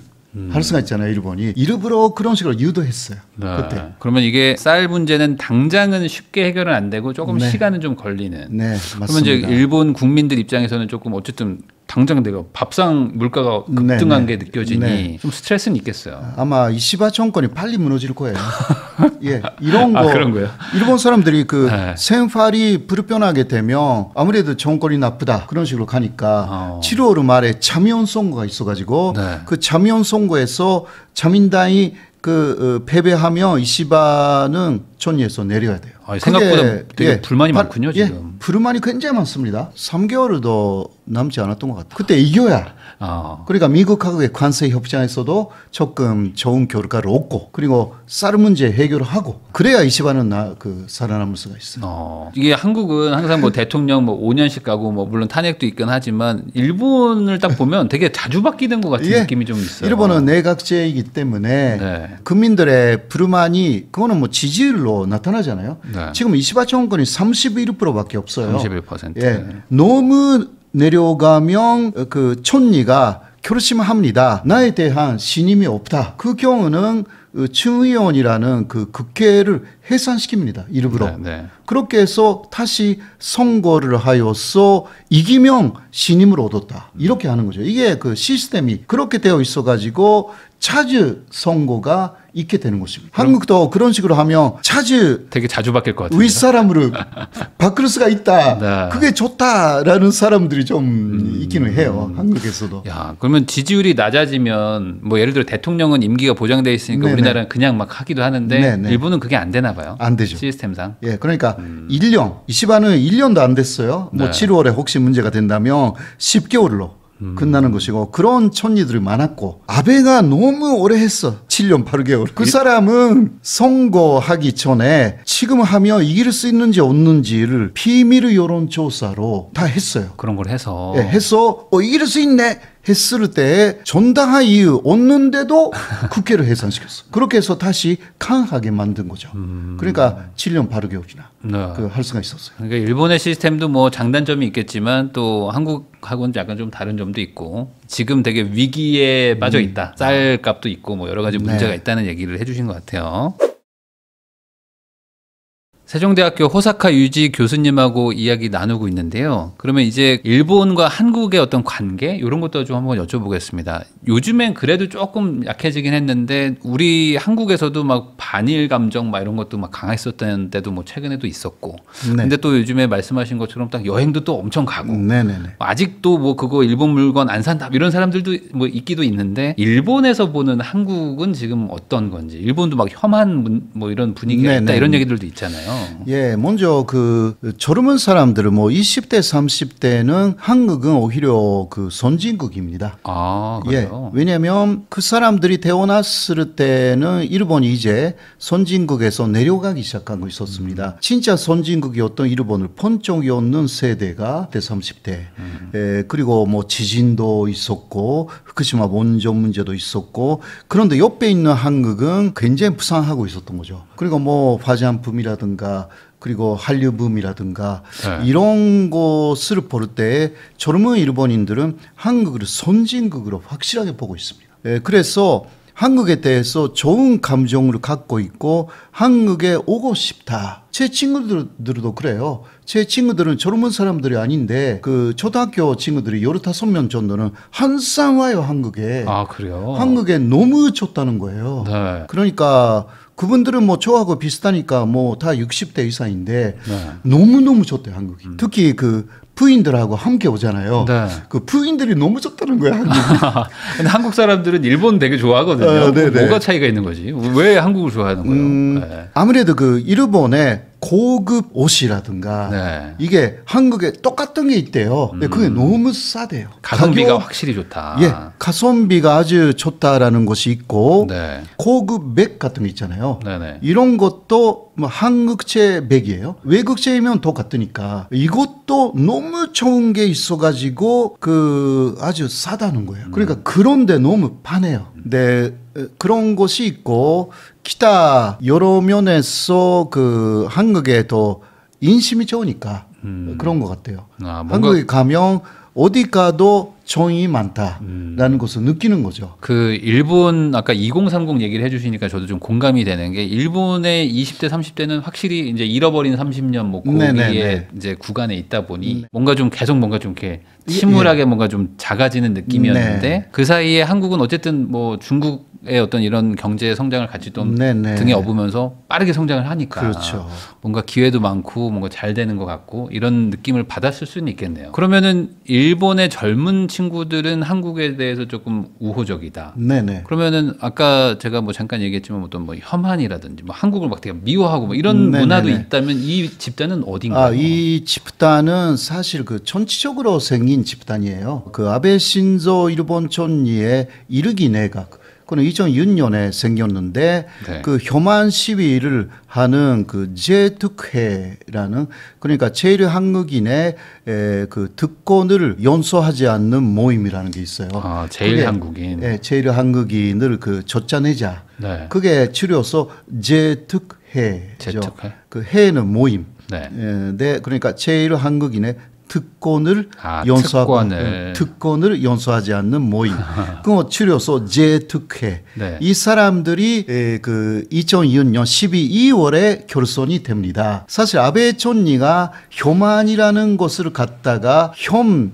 할 수가 있잖아요. 일본이 일부러 그런 식으로 유도했어요. 네. 그때. 그러면 이게 쌀 문제는 당장은 쉽게 해결은 안 되고 조금 네. 시간은 좀 걸리는. 네, 맞습니다. 그러면 이제 일본 국민들 입장에서는 조금 어쨌든 당장 내가 밥상 물가가 급등한 게 느껴지니 좀 스트레스는 있겠어요. 아마 이시바 정권이 빨리 무너질 거예요. 예, 이런 거. 그런 거예요? 일본 사람들이 그 생활이 불편하게 되면 아무래도 정권이 나쁘다 그런 식으로 가니까 7월 말에 자미원 선거가 있어가지고 그 자미원 선거에서 자민당이 그 패배하면 이시바는 총리에서 내려야 돼요. 생각보다 되게 불만이 많군요 지금. 불만이 굉장히 많습니다. 3개월도 남지 않았던 것 같아요. 그때 이겨야. 그러니까 미국하고의 관세 협정에서도 조금 좋은 결과를 얻고 그리고 쌀 문제 해결을 하고 그래야 이시바는 살아남을 수가 있어요. 이게 한국은 항상 뭐 대통령 뭐 5년씩 가고 뭐 물론 탄핵도 있긴 하지만 일본을 딱 보면 되게 자주 바뀌는 것 같은 느낌이 좀 있어요. 일본은 내각제이기 때문에 국민들의 불만이 그거는 뭐 지지율로 나타나잖아요. 지금 이시바 정권이 31%밖에 없어요. 31%. 예. 너무 내려가면 그 총리가 결심합니다. 나에 대한 신임이 없다. 그 경우는 중의원이라는 그 국회를 해산시킵니다. 일부러. 그렇게 해서 다시 선거를 하여서 이기면 신임을 얻었다. 이렇게 하는 거죠. 이게 그 시스템이 그렇게 되어 있어가지고 차즈 선거가 있게 되는 것입니다. 한국도 그런 식으로 하면 차즈 되게 자주 바뀔 것 같아요. 윗사람으로 바꿀 수가 있다. 그게 좋다라는 사람들이 좀 있기는 해요. 한국에서도. 야, 그러면 지지율이 낮아지면 뭐 예를 들어 대통령은 임기가 보장돼 있으니까 우리나라는 그냥 막 하기도 하는데 일본은 그게 안 되나 봐요. 안 되죠. 시스템상. 예, 그러니까 1년, 이시바는 1년도 안 됐어요. 뭐 7월에 혹시 문제가 된다면 10개월로 끝나는 것이고 그런 총리들이 많았고 아베가 너무 오래 했어. 7년 8개월. 그 사람은 선거하기 전에 지금 하면 이길 수 있는지 없는지를 비밀 여론조사로 다 했어요. 그런 걸 해서. 네, 해서 이길 수 있네 했을 때 전당한 이유 없는데도 국회를 해산시켰어. 그렇게 해서 다시 강하게 만든 거죠. 그러니까 7년 8개월이나 할 수가 있었어요. 그러니까 일본의 시스템도 뭐 장단점이 있겠지만 또 한국하고는 약간 좀 다른 점도 있고 지금 되게 위기에 빠져 있다. 쌀값도 있고 뭐 여러 가지 문제가 있다는 얘기를 해주신 것 같아요. 세종대학교 호사카 유지 교수님하고 이야기 나누고 있는데요. 그러면 이제 일본과 한국의 어떤 관계 이런 것도 좀 한번 여쭤보겠습니다. 요즘엔 그래도 조금 약해지긴 했는데 우리 한국에서도 막 반일 감정 막 이런 것도 막 강했었던 때도 뭐 최근에도 있었고. 근데 또 요즘에 말씀하신 것처럼 딱 여행도 또 엄청 가고. 아직도 뭐 그거 일본 물건 안 산다 이런 사람들도 뭐 있기도 있는데 일본에서 보는 한국은 지금 어떤 건지 일본도 막 혐한 뭐 이런 분위기가 있다 이런 얘기들도 있잖아요. 예, 먼저 그 젊은 사람들은 뭐 20대, 30대는 한국은 오히려 그 선진국입니다. 아, 그래요? 예, 왜냐하면 그 사람들이 태어났을 때는 일본이 이제 선진국에서 내려가기 시작하고 있었습니다. 진짜 선진국이었던 일본을 번쩍이었는 세대가 30대. 예, 그리고 뭐 지진도 있었고 후쿠시마 원전 문제도 있었고 그런데 옆에 있는 한국은 굉장히 부상하고 있었던 거죠. 그리고 뭐 화장품이라든가 그리고 한류붐이라든가 네. 이런 것을 볼 때 젊은 일본인들은 한국을 선진국으로 확실하게 보고 있습니다. 예, 그래서 한국에 대해서 좋은 감정을 갖고 있고 한국에 오고 싶다. 제 친구들도 그래요. 제 친구들은 젊은 사람들이 아닌데 그 초등학교 친구들이 15명 정도는 항상 와요, 한국에. 아, 그래요? 한국에 너무 좋다는 거예요. 네. 그러니까 그분들은 뭐 저하고 비슷하니까 뭐 다 60대 이상인데 네. 너무너무 좋대요, 한국이. 특히 그 부인들하고 함께 오잖아요. 네. 그 부인들이 너무 좋다는 거야, 한국. 근데 한국 사람들은 일본 되게 좋아하거든요. 뭐가 차이가 있는 거지? 왜 한국을 좋아하는 거예요? 네. 아무래도 그 일본의 고급 옷이라든가 네. 이게 한국에 똑같은 게 있대요. 그게 너무 싸대요. 가성비가 확실히 좋다. 예, 가성비가 아주 좋다라는 것이 있고 네. 고급 맥 같은 거 있잖아요. 네네. 이런 것도 뭐 한국제 맥이에요. 외국제이면 똑같으니까 이것도 너무 좋은 게 있어가지고 그 아주 싸다는 거예요. 그러니까 그런데 너무 반해요. 네. 그런 것이 있고 기타 여러 면에서 그 한국에 더 인심이 좋으니까 그런 것 같아요. 한국에 가면 어디 가도 정이 많다라는 것을 느끼는 거죠. 그 일본 아까 2030 얘기를 해주시니까 저도 좀 공감이 되는 게 일본의 20대 30대는 확실히 이제 잃어버린 30년 뭐 거기에 이제 구간에 있다 보니 뭔가 좀 계속 뭔가 좀 이렇게 침울하게 뭔가 좀 작아지는 느낌이었는데 그 사이에 한국은 어쨌든 뭐 중국의 어떤 이런 경제 성장을 같이 좀 등에 업으면서 빠르게 성장을 하니까 그렇죠. 뭔가 기회도 많고 뭔가 잘 되는 것 같고 이런 느낌을 받았을 수는 있겠네요. 그러면은 일본의 젊은 친구들은 한국에 대해서 조금 우호적이다. 네네. 그러면은 아까 제가 뭐 잠깐 얘기했지만 어떤 뭐 혐한이라든지 뭐 한국을 막 되게 미워하고 뭐 이런 문화도 있다면 이 집단은 어딘가요? 이 집단은 사실 그 전체적으로 생긴 집단이에요. 그 아베 신조 일본 총리의 일기 내각. 그는 2006년에 생겼는데 그 혐한 시위를 하는 그 제특회라는 그러니까 제일 한국인의 그 특권을 연소하지 않는 모임이라는 게 있어요. 아, 제일 한국인. 네, 제일 한국인을 그 쫓아내자. 그게 줄여서 제특회죠. 제특회. 그 회는 모임. 네, 그러니까 제일 한국인의 특권을 특권을 연소하지 않는 모임. 그거 줄여서 제특회. 이 사람들이 그 2002년 12월에 결선이 됩니다. 사실 아베 총리가 혐한이라는 것을 갖다가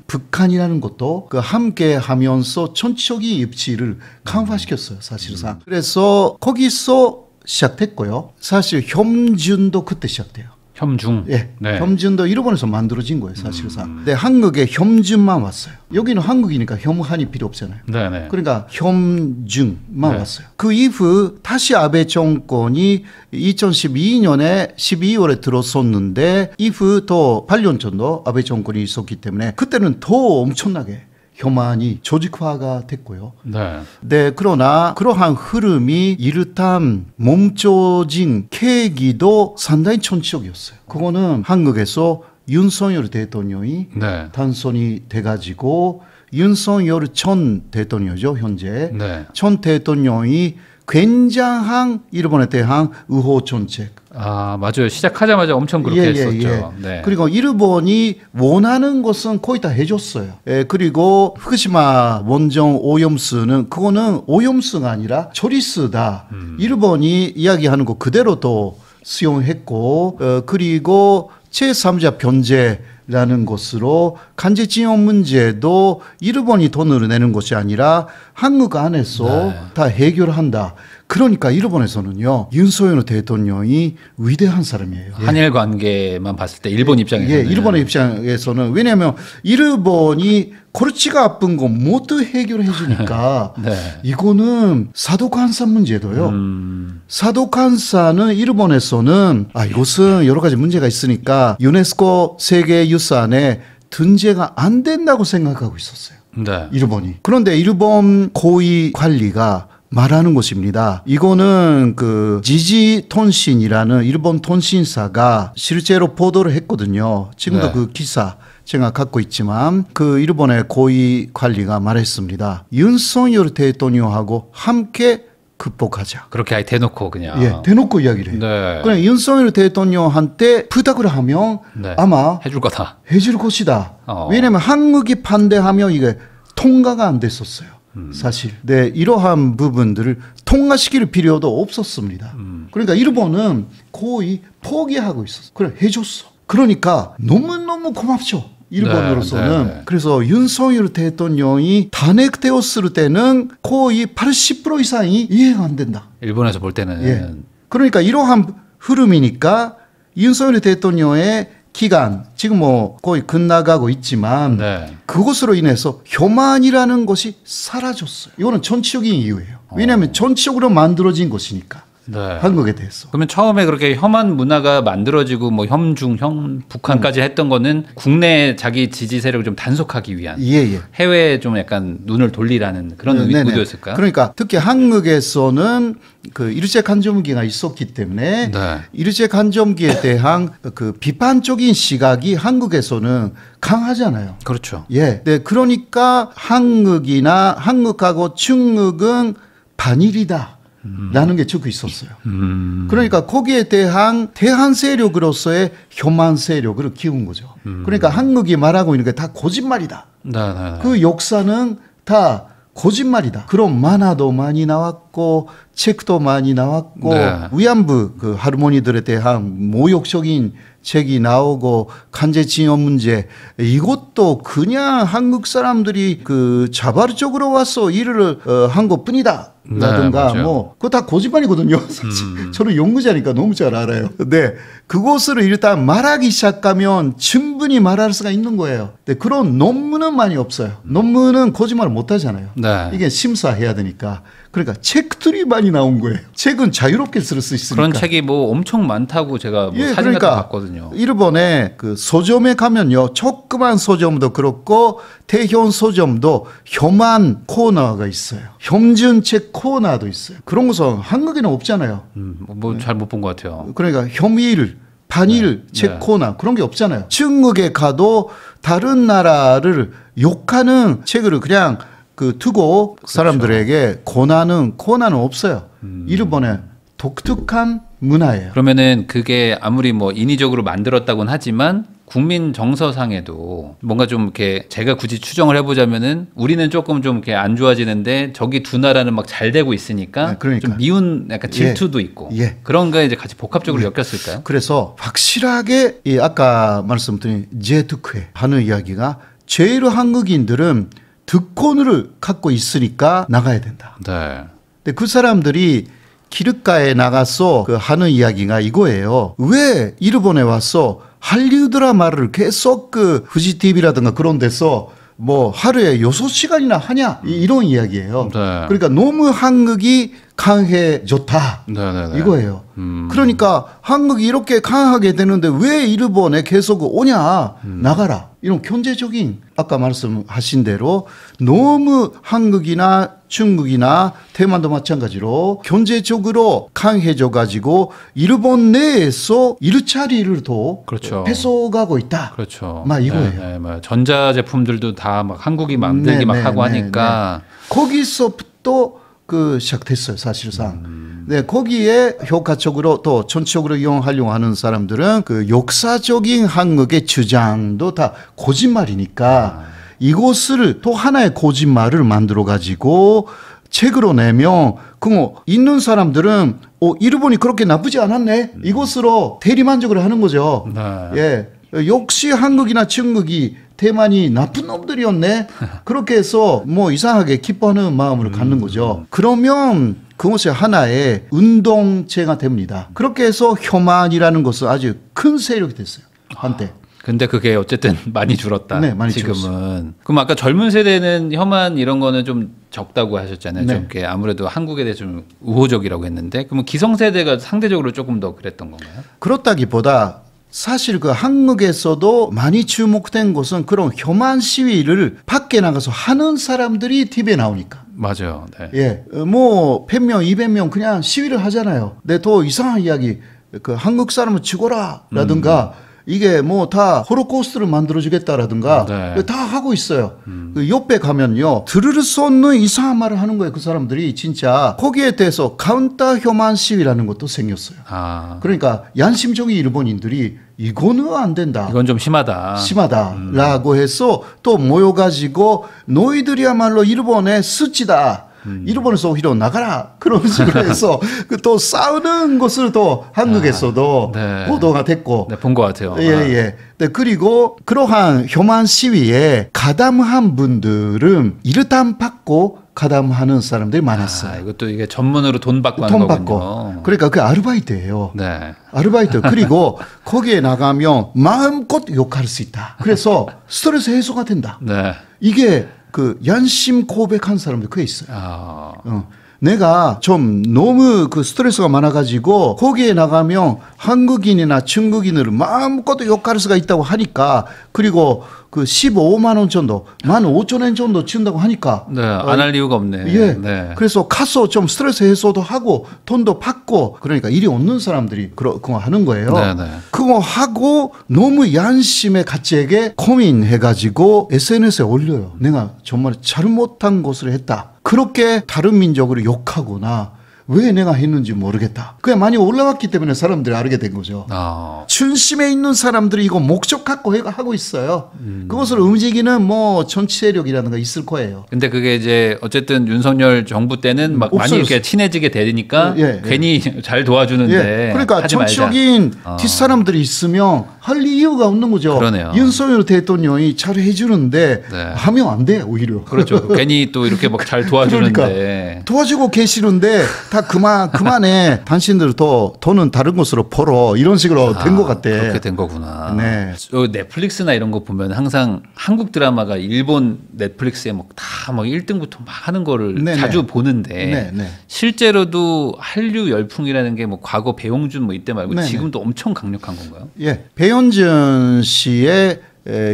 북한이라는 것도 그 함께 하면서 전적인 입지를 강화시켰어요, 사실상. 그래서 거기서 시작됐고요. 사실 혐준도 그때 시작돼요. 혐중. 예. 네. 혐준도 일본에서 만들어진 거예요, 사실상. 근데 한국에 혐준만 왔어요. 여기는 한국이니까 혐한이 필요 없잖아요. 네네. 그러니까 혐중만 왔어요. 그 이후 다시 아베 정권이 2012년에 12월에 들어섰는데 이후 또 8년 정도 아베 정권이 있었기 때문에 그때는 더 엄청나게 혐한이 조직화가 됐고요. 네, 그러나 그러한 흐름이 이르탄 멈춰진 계기도 상당히 전적이었어요. 그거는 한국에서 윤석열 대통령이 당선이 돼가지고 윤석열 전 대통령이죠, 현재. 전 대통령이 굉장한 일본에 대한 우호 정책. 아, 맞아요. 시작하자마자 엄청 그렇게 했었죠. 그리고 일본이 원하는 것은 거의 다 해줬어요. 그리고 후쿠시마 원전 오염수는 그거는 오염수가 아니라 처리수다. 일본이 이야기하는 거 그대로 또 수용했고 그리고 제3자 변제라는 것으로 간제징용 문제도 일본이 돈을 내는 것이 아니라 한국 안에서 다 해결한다. 그러니까 일본에서는요, 윤석열 대통령이 위대한 사람이에요. 한일 관계만 봤을 때 일본 입장에서는. 예, 일본의 입장에서는 왜냐하면 일본이 골치가 아픈 거 모두 해결해 주니까 네. 이거는 사도관사 문제도요. 사도관사는 일본에서는 이것은 여러 가지 문제가 있으니까 유네스코 세계유산에 등재가 안 된다고 생각하고 있었어요. 네. 일본이. 그런데 일본 고위 관리가 말하는 것입니다. 이거는 그 지지통신이라는 일본 통신사가 실제로 보도를 했거든요. 지금도 네. 그 기사 제가 갖고 있지만 그 일본의 고위 관리가 말했습니다. 윤석열 대통령하고 함께 극복하자. 그렇게 아예 대놓고 그냥. 예, 대놓고 이야기를 해요. 네. 그냥 윤석열 대통령한테 부탁을 하면 네. 아마 해줄 거다. 해줄 것이다. 왜냐하면 한국이 반대하면 이게 통과가 안 됐었어요. 사실. 네, 이러한 부분들을 통과시킬 필요도 없었습니다. 그러니까 일본은 거의 포기하고 있었어. 그래, 해줬어. 그러니까 너무너무 고맙죠. 일본으로서는. 네. 그래서 윤석열 대통령이 탄핵되었을 때는 거의 80% 이상이 이해가 안 된다. 일본에서 볼 때는. 예. 그러니까 이러한 흐름이니까 윤석열 대통령의 기간 지금 뭐 거의 끝나가고 있지만 네. 그것으로 인해서 혐한이라는 것이 사라졌어요. 이거는 정치적인 이유예요. 왜냐하면 정치적으로 만들어진 것이니까. 네. 한국에 대해서. 그러면 처음에 그렇게 혐한 문화가 만들어지고 뭐 혐중, 북한까지 했던 거는 국내 자기 지지 세력을 좀 단속하기 위한 예. 해외에 좀 약간 눈을 돌리라는 그런 의도였을까요? 그러니까 특히 한국에서는 그 일제 간점기가 있었기 때문에 네. 일제 간점기에 대한 그 비판적인 시각이 한국에서는 강하잖아요. 그렇죠. 예. 네, 그러니까 한국하고 중국은 반일이다. 라는 게 적혀 있었어요. 그러니까 거기에 대한 대한 세력으로서의 혐한 세력을 키운 거죠. 그러니까 한국이 말하고 있는 게 다 거짓말이다. 네. 그 역사는 다 거짓말이다. 그런 만화도 많이 나왔고 책도 많이 나왔고 네. 위안부 그 할머니들에 대한 모욕적인 책이 나오고 강제징용 문제 이것도 그냥 한국 사람들이 그 자발적으로 와서 일을 한 것뿐이다. 라든가 네, 뭐 그거 다 거짓말이거든요. 사실 저는 연구자니까 너무 잘 알아요. 네, 그것을 일단 말하기 시작하면 충분히 말할 수가 있는 거예요. 네, 그런 논문은 많이 없어요. 논문은 거짓말을 못 하잖아요. 네. 이게 심사해야 되니까. 그러니까 책들이 많이 나온 거예요. 책은 자유롭게 쓸 수 있으니까. 그런 책이 뭐 엄청 많다고 제가 뭐 사진 그러니까 같은 거 봤거든요. 일본의 그 서점에 가면요, 조그만 서점도 그렇고 대형 서점도 혐한 코너가 있어요. 혐준책 코너도 있어요. 그런 것은 한국에는 없잖아요. 뭐 잘 못 본 것 같아요. 그러니까 혐일, 반일 책 코너 그런 게 없잖아요. 중국에 가도 다른 나라를 욕하는 책을 그냥 그 두고 사람들에게 권하는 코너는 없어요. 일본의 독특한 문화예요. 그러면은 그게 아무리 뭐 인위적으로 만들었다고는 하지만 국민 정서상에도 뭔가 좀 이렇게 제가 굳이 추정을 해보자면은 우리는 조금 좀 이렇게 안 좋아지는데 저기 두 나라는 막 잘 되고 있으니까 그러니까. 좀 미운 약간 질투도 있고 그런 거 이제 같이 복합적으로 엮였을까요? 그래서 확실하게 이 아까 말씀드린 제투크에 하는 이야기가 제일 한국인들은 특권을 갖고 있으니까 나가야 된다. 네. 근데 그 사람들이 길가에 나가서 그 하는 이야기가 이거예요. 왜 일본에 와서 한류 드라마를 계속 그 후지 TV라든가 그런 데서 뭐 하루에 6시간이나 하냐 이런 이야기예요. 네. 그러니까 너무 한국이 강해졌다 이거예요. 그러니까 한국이 이렇게 강하게 되는데 왜 일본에 계속 오냐 나가라 이런 경제적인 아까 말씀하신 대로 너무 한국이나 중국이나 대만도 마찬가지로 경제적으로 강해져 가지고 일본 내에서 일자리를 더 그렇죠. 뺏어가고 있다. 그렇죠. 막 이거예요. 네, 네. 전자 제품들도 다 막 한국이 만들기 막 하고 하니까 거기서부터 그 시작됐어요, 사실상. 네, 거기에 효과적으로 또 전체적으로 이용하려고 하는 사람들은 그 역사적인 한국의 주장도 다 거짓말이니까 이것을 또 하나의 거짓말을 만들어 가지고 책으로 내면 그 있는 사람들은 일본이 그렇게 나쁘지 않았네 이것으로 대리만족을 하는 거죠. 예, 역시 한국이나 중국이 대만이 나쁜 놈들이었네. 그렇게 해서 뭐 이상하게 기뻐하는 마음을 갖는 거죠. 그러면 그것이 하나의 운동체가 됩니다. 그렇게 해서 혐한이라는 것은 아주 큰 세력이 됐어요. 한때. 근데 그게 어쨌든 많이 줄었다. 네, 많이 지금은. 줄었어요. 그럼 아까 젊은 세대는 혐한 이런 거는 좀 적다고 하셨잖아요. 네. 좀 이렇게 아무래도 한국에 대해 좀 우호적이라고 했는데, 그러면 기성세대가 상대적으로 조금 더 그랬던 건가요? 그렇다기보다 사실 그 한국에서도 많이 주목된 것은 그런 혐한 시위를 밖에 나가서 하는 사람들이 TV에 나오니까. 맞아요. 네. 예, 뭐 100명, 200명 그냥 시위를 하잖아요. 근데 더 이상한 이야기, 그 한국 사람은 죽어라라든가 이게 뭐 다 호로코스트를 만들어주겠다라든가 네. 다 하고 있어요. 그 옆에 가면요 들을 수 없는 이상한 말을 하는 거예요. 그 사람들이 진짜 거기에 대해서 카운터 혐한 시위라는 것도 생겼어요. 아, 그러니까 양심적인 일본인들이 이거는 안 된다. 이건 좀 심하다. 심하다라고 해서 또 모여가지고 너희들이야말로 일본의 수치다. 일본에서 오히려 나가라. 그런 식으로 해서 또 싸우는 것을 또 한국에서도 네. 보도가 됐고. 네, 본 것 같아요. 예, 예. 네, 그리고 그러한 혐한 시위에 가담한 분들은 일단 받고 가담하는 사람들이 많았어요. 아, 이것도 이게 전문으로 돈 받고 하는 돈 거군요. 받고. 그러니까 그 아르바이트예요. 네. 아르바이트. 그리고 거기에 나가면 마음껏 욕할 수 있다. 그래서 스트레스 해소가 된다. 네. 이게 그 양심 고백한 사람들 그게 있어요. 아, 내가 좀 너무 그 스트레스가 많아가지고 거기에 나가면 한국인이나 중국인을 마음껏 욕할 수가 있다고 하니까 그리고 그 15만 원 정도, 15,000원 정도 준다고 하니까 네, 안 할 이유가 없네. 예. 네. 그래서 가서 좀 스트레스 해소도 하고 돈도 받고 그러니까 일이 없는 사람들이 그거 하는 거예요. 네, 네. 그거 하고 너무 양심의 가치에게 고민해가지고 SNS에 올려요. 내가 정말 잘못한 것을 했다. 그렇게 다른 민족을 욕하거나 왜 내가 했는지 모르겠다. 그게 많이 올라왔기 때문에 사람들이 알게 된 거죠. 아, 중심에 있는 사람들이 이거 목적 갖고 하고 있어요. 그것을 움직이는 뭐 정치 세력이라는 거 있을 거예요. 근데 그게 이제 어쨌든 윤석열 정부 때는 막 많이 이렇게 친해지게 되니까 괜히 잘 도와주는데. 그러니까 하지 말자. 정치적인 뒷사람들이 있으면 할 이유가 없는 거죠. 그러네요. 윤석열 대통령이 잘 해주는데 네. 하면 안 돼 오히려. 그렇죠. 괜히 또 이렇게 막 잘 도와주는데. 그러니까 도와주고 계시는데 다 그만해. 당신들 더 돈은 다른 곳으로 벌어. 이런 식으로 된 것 같아. 그렇게 된 거구나. 네. 넷플릭스나 이런 거 보면 항상 한국 드라마가 일본 넷플릭스에 막 다 막 1등부터 막 하는 거를 네네. 자주 보는데 네네. 실제로도 한류 열풍이라는 게 뭐 과거 배용준 뭐 이때 말고 네네. 지금도 엄청 강력한 건가요? 예, 배현준 씨의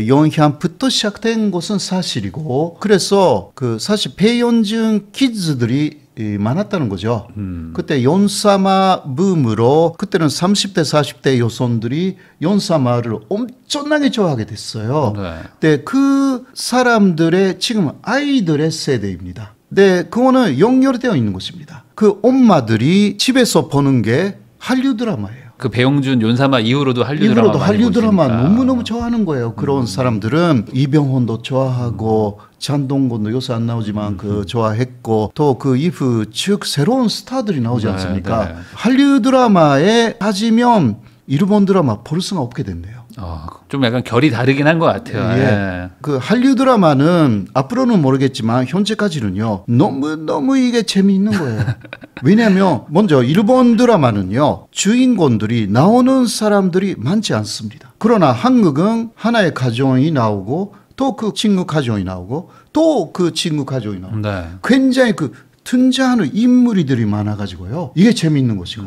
영향부터 시작된 것은 사실이고, 그래서 그 사실 배현준 키즈들이 많았다는 거죠. 그때 연사마 붐으로 그때는 30대 40대 여성들이 연사마를 엄청나게 좋아하게 됐어요. 네. 근데 그 사람들의 지금 아이들의 세대입니다. 네, 그거는 연결되어 있는 것입니다. 그 엄마들이 집에서 보는 게 한류 드라마예요. 그 배용준 연사마 이후로도 한류 드라마 많이 한류 드라마 보시니까. 너무너무 좋아하는 거예요. 그런 사람들은 이병헌도 좋아하고 장동건도 요새 안 나오지만 그 좋아했고 또 그 이후 쭉 새로운 스타들이 나오지 않습니까? 네. 한류 드라마에 빠지면 일본 드라마 볼 수가 없게 됐네요. 좀 약간 결이 다르긴 한 것 같아요. 예. 예. 그 한류 드라마는 앞으로는 모르겠지만 현재까지는요 너무 이게 재미있는 거예요. 왜냐하면 먼저 일본 드라마는요 주인공들이 나오는 사람들이 많지 않습니다. 그러나 한국은 하나의 가정이 나오고 또 그 친구 가정이 나오고 또 그 친구 가정이 나오고 네. 굉장히 그 등장하는 인물들이 많아가지고요 이게 재미있는 것이고.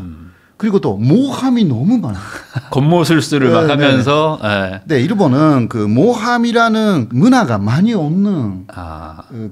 그리고 또 모함이 너무 많아요. 겉모술수를 막 하면서. 네. 네, 일본은 그 모함이라는 문화가 많이 없는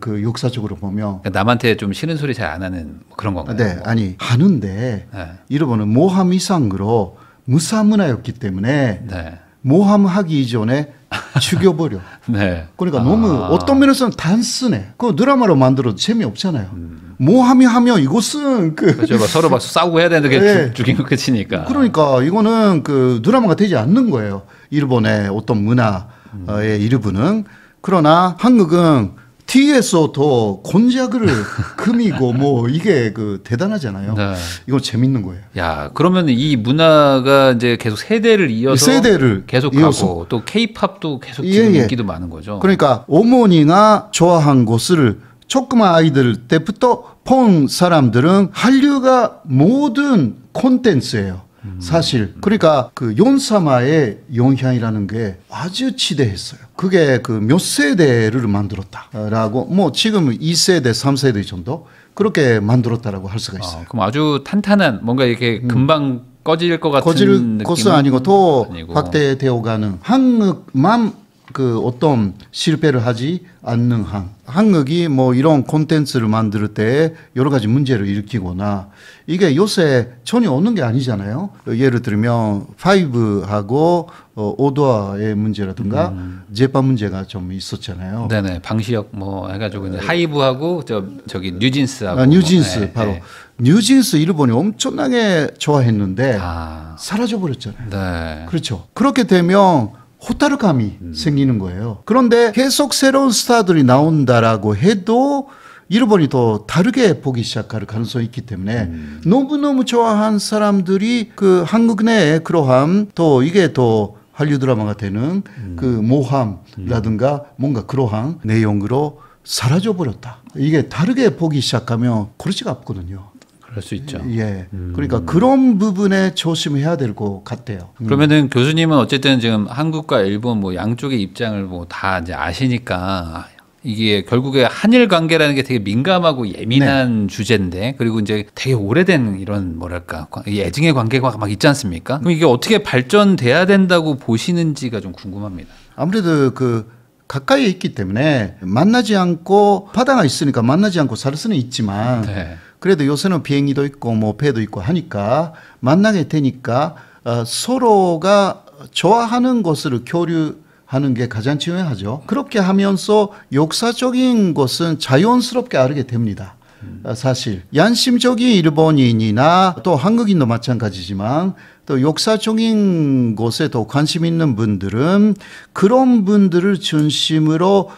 그 역사적으로 보면 그러니까 남한테 좀 싫은 소리 잘 안 하는 그런 건가요? 네, 아니 하는데 네. 일본은 모함 이상으로 무사 문화였기 때문에 네. 모함하기 이전에 죽여버려. 네. 그러니까 너무 어떤 면에서는 단순해. 그 드라마로 만들어도 재미없잖아요. 모함이 하면 이것은 그렇죠. 서로 막 싸우고 해야 되는데 네. 죽이면 끝이니까. 그러니까 이거는 그 드라마가 되지 않는 거예요. 일본의 어떤 문화의 일부는. 그러나 한국은 뒤에서 더 곤작을 금이고 뭐 이게 그 대단하잖아요. 네. 이건 재밌는 거예요. 야, 그러면 이 문화가 이제 계속 세대를 이어서 계속 가고 또 K-팝도 계속 지금 인기도 많은 거죠. 그러니까 어머니가 좋아한 것을 조그만 아이들 때부터 본 사람들은 한류가 모든 콘텐츠예요. 사실 그러니까 그 연사마의 영향이라는 게 아주 지대했어요. 그게 그 몇 세대를 만들었다라고 뭐 지금 2세대, 3세대 정도 그렇게 만들었다라고 할 수가 있어요. 그럼 아주 탄탄한 뭔가 이렇게 금방 꺼질 것 같은 꺼질 것은 아니고 더 확대되어가는 한국만 그 어떤 실패를 하지 않는 한국이 뭐 이런 콘텐츠를 만들 때 여러 가지 문제를 일으키거나 이게 요새 전혀 없는 게 아니잖아요. 예를 들면 5하고 오도아의 문제라든가 재판 문제가 좀 있었잖아요. 네네 방시혁 뭐 해가지고 이제 하이브하고 저기 뉴진스하고 뉴진스 네, 바로 네. 뉴진스 일본이 엄청나게 좋아했는데 사라져 버렸잖아요. 네. 그렇죠. 그렇게 되면 호타루감이 생기는 거예요. 그런데 계속 새로운 스타들이 나온다라고 해도 일본이 더 다르게 보기 시작할 가능성이 있기 때문에 너무너무 좋아한 사람들이 그 한국 내에 그러한 또 이게 더 한류 드라마가 되는 그 모함이라든가 뭔가 그러한 내용으로 사라져 버렸다. 이게 다르게 보기 시작하면 그렇지가 없거든요. 그럴 수 있죠. 예. 그러니까 그런 부분에 조심해야 될 것 같아요. 그러면은 교수님은 어쨌든 지금 한국과 일본 뭐 양쪽의 입장을 뭐 다 이제 아시니까 이게 결국에 한일 관계라는 게 되게 민감하고 예민한 네. 주제인데 그리고 이제 되게 오래된 이런 뭐랄까 애증의 관계가 막 있지 않습니까? 그럼 이게 어떻게 발전돼야 된다고 보시는지가 좀 궁금합니다. 아무래도 그 가까이에 있기 때문에 만나지 않고 바다가 있으니까 만나지 않고 살 수는 있지만 네. 그래도 요새는 비행기도 있고 뭐 배도 있고 하니까 만나게 되니까 서로가 좋아하는 것을 교류하는 게 가장 중요하죠. 그렇게 하면서 역사적인 것은 자연스럽게 알게 됩니다. 사실 양심적인 일본인이나 또 한국인도 마찬가지지만 또 역사적인 것에 더 관심 있는 분들은 그런 분들을 중심으로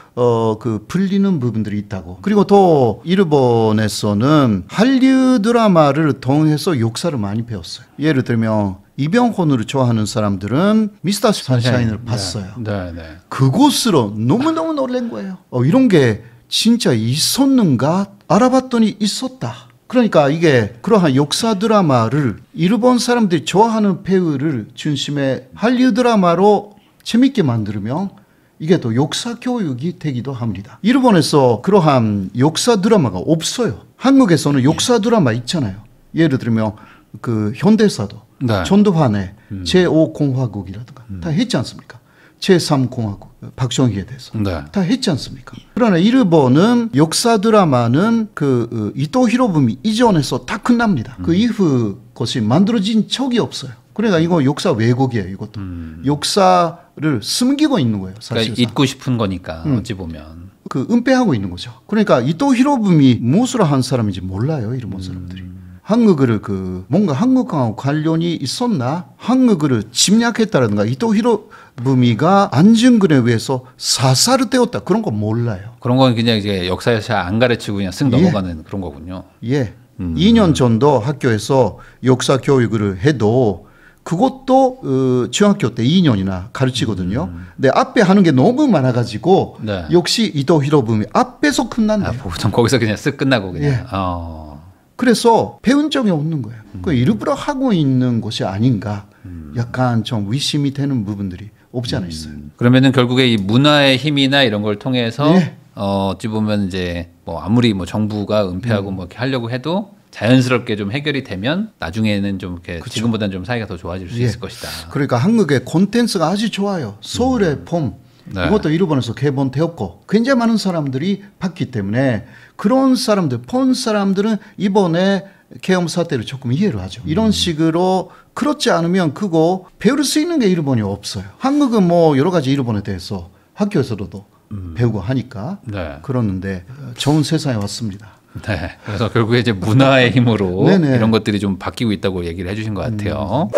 그 불리는 부분들이 있다고. 그리고 또 일본에서는 한류 드라마를 통해서 역사를 많이 배웠어요. 예를 들면 이병헌을 좋아하는 사람들은 미스터 선샤인을 봤어요. 네, 네. 그곳으로 너무너무 놀란 거예요. 이런 게 진짜 있었는가? 알아봤더니 있었다. 그러니까 이게 그러한 역사 드라마를 일본 사람들이 좋아하는 배우를 중심에 한류 드라마로 재밌게 만들면 이게 또 역사 교육이 되기도 합니다. 일본에서 그러한 역사 드라마가 없어요. 한국에서는 역사 드라마 있잖아요. 예를 들면 그 현대사도 네. 전두환의 제5공화국이라든가 다 했지 않습니까? 제3공화국 박정희에 대해서 네. 다 했지 않습니까? 그러나 일본은 역사 드라마는 그 이토 히로부미 이전에서 다 끝납니다. 그 이후 것이 만들어진 적이 없어요. 그러니까 이거 역사 왜곡이에요. 이것도 역사를 숨기고 있는 거예요. 사실상. 그러니까 잊고 싶은 거니까 어찌 보면 그 은폐하고 있는 거죠. 그러니까 이토 히로부미 무엇을 한 사람인지 몰라요. 일본 사람들이. 한국을 그 뭔가 한국과 관련이 있었나? 한국을 침략했다라든가 이토 히로부미가 안중근에 의해서 사살을 때웠다 그런 거 몰라요. 그런 건 그냥 이제 역사에서 잘 안 가르치고 그냥 쓱 넘어가는 그런 거군요. 예. 2년 전도 학교에서 역사 교육을 해도 그것도 중학교 때 2년이나 가르치거든요. 근데 앞에 하는 게 너무 많아가지고 네. 역시 이토 히로부미 앞에서 끝난대요. 보통 거기서 그냥 쓱 끝나고 그냥. 예. 그래서 배운 적이 없는 거예요. 그 일부러 하고 있는 것이 아닌가. 약간 좀 의심이 되는 부분들이 없지 않아 있어요. 그러면은 결국에 이 문화의 힘이나 이런 걸 통해서 네. 어찌 보면 이제 뭐 아무리 뭐 정부가 은폐하고 뭐 이렇게 하려고 해도 자연스럽게 좀 해결이 되면 나중에는 좀 이렇게 그쵸. 지금보다는 좀 사이가 더 좋아질 수 있을 것이다. 그러니까 한국의 콘텐츠가 아주 좋아요. 서울의 봄. 네. 이것도 일본에서 개봉되었고 굉장히 많은 사람들이 봤기 때문에 그런 사람들, 본 사람들은 이번에 계엄 사태를 조금 이해를 하죠. 이런 식으로 그렇지 않으면 그거 배울 수 있는 게 일본이 없어요. 한국은 뭐 여러 가지 일본에 대해서 학교에서도 배우고 하니까 네. 그러는데 좋은 세상에 왔습니다. 네. 그래서 결국에 이제 문화의 힘으로 이런 것들이 좀 바뀌고 있다고 얘기를 해주신 것 같아요.